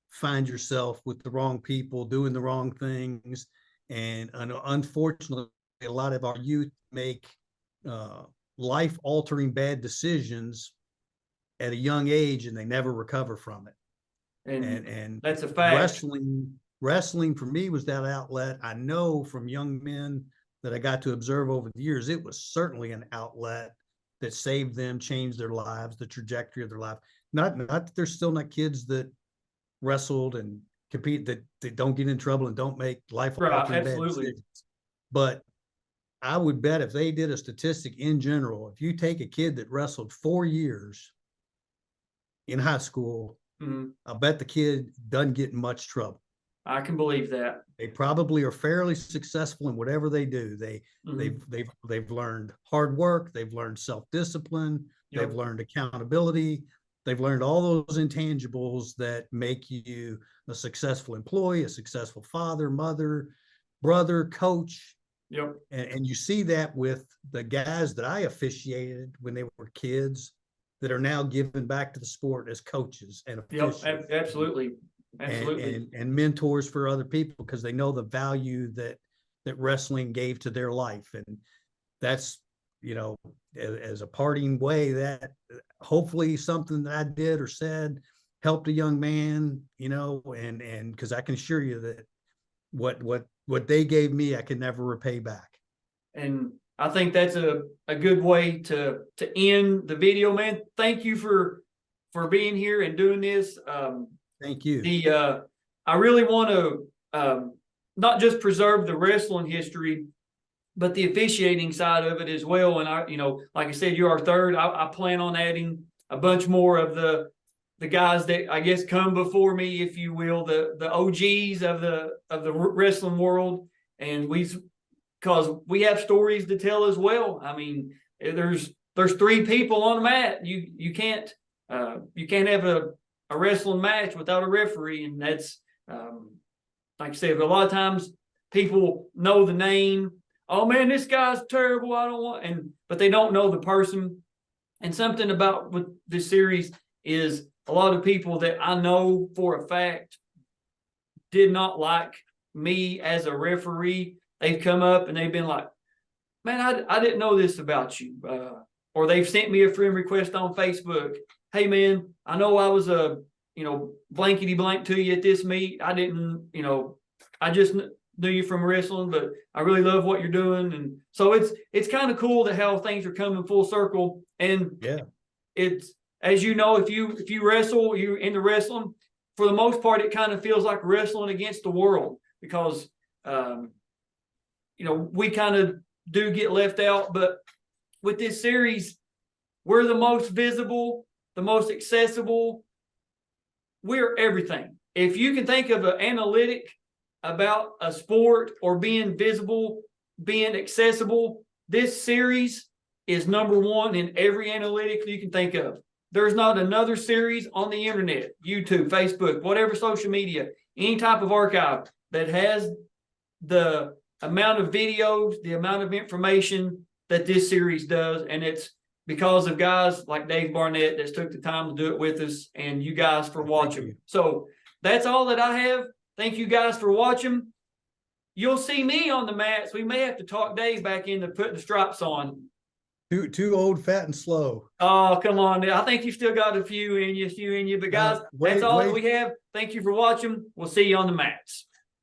find yourself with the wrong people doing the wrong things. And unfortunately, a lot of our youth make life-altering bad decisions at a young age, and they never recover from it. And that's a fact. Wrestling for me was that outlet. I know from young men that I got to observe over the years, it was certainly an outlet that saved them, changed their lives, the trajectory of their life. Not that there's still not kids that wrestled and compete that don't get in trouble and don't make life-altering bad decisions. But I would bet if they did a statistic in general, if you take a kid that wrestled 4 years in high school, I bet the kid doesn't get in much trouble. I can believe that. They probably are fairly successful in whatever they do. They've learned hard work. They've learned self-discipline. They've learned accountability. They've learned all those intangibles that make you a successful employee, a successful father, mother, brother, coach. And you see that with the guys that I officiated when they were kids that are now giving back to the sport as coaches and officials. Absolutely. And mentors for other people, because they know the value that wrestling gave to their life. And that's, as a parting way, that hopefully something that I did or said helped a young man, and because I can assure you that what they gave me, I can never repay back. And I think that's a good way to end the video, man. Thank you for being here and doing this. Thank you. I really want to not just preserve the wrestling history, but the officiating side of it as well. And like I said, you're our third. I plan on adding a bunch more of the guys that I guess come before me, if you will, the OGs of the wrestling world. And because we have stories to tell as well. There's 3 people on the mat. You can't have a wrestling match without a referee. And that's, like I said, a lot of times people know the name. Oh man, this guy's terrible. I don't want, but they don't know the person. And something about with this series is a lot of people that I know for a fact did not like me as a referee. They've come up and they've been like, man, I didn't know this about you. Or they've sent me a friend request on Facebook. Hey man, I know I was a, blankety blank to you at this meet. I didn't, I just knew you from wrestling, but I really love what you're doing. And so it's kind of cool that how things are coming full circle. And Yeah. it's, as you know, if you wrestle, you're into wrestling, for the most part, it kind of feels like wrestling against the world because, we kind of do get left out. But with this series, we're the most visible, the most accessible. We're everything. If you can think of an analytic about a sport or being visible, being accessible, this series is number one in every analytic you can think of. There's not another series on the internet, YouTube, Facebook, whatever social media, any type of archive that has the amount of videos, the amount of information that this series does. And it's because of guys like Dave Barnett that took the time to do it with us, and you guys for watching. So that's all that I have. Thank you guys for watching. You'll see me on the mats. We may have to talk Dave back into putting the stripes on. Too old, fat, and slow. Oh, come on. I think you still got a few in you. But guys, that's all that we have. Thank you for watching. We'll see you on the mats.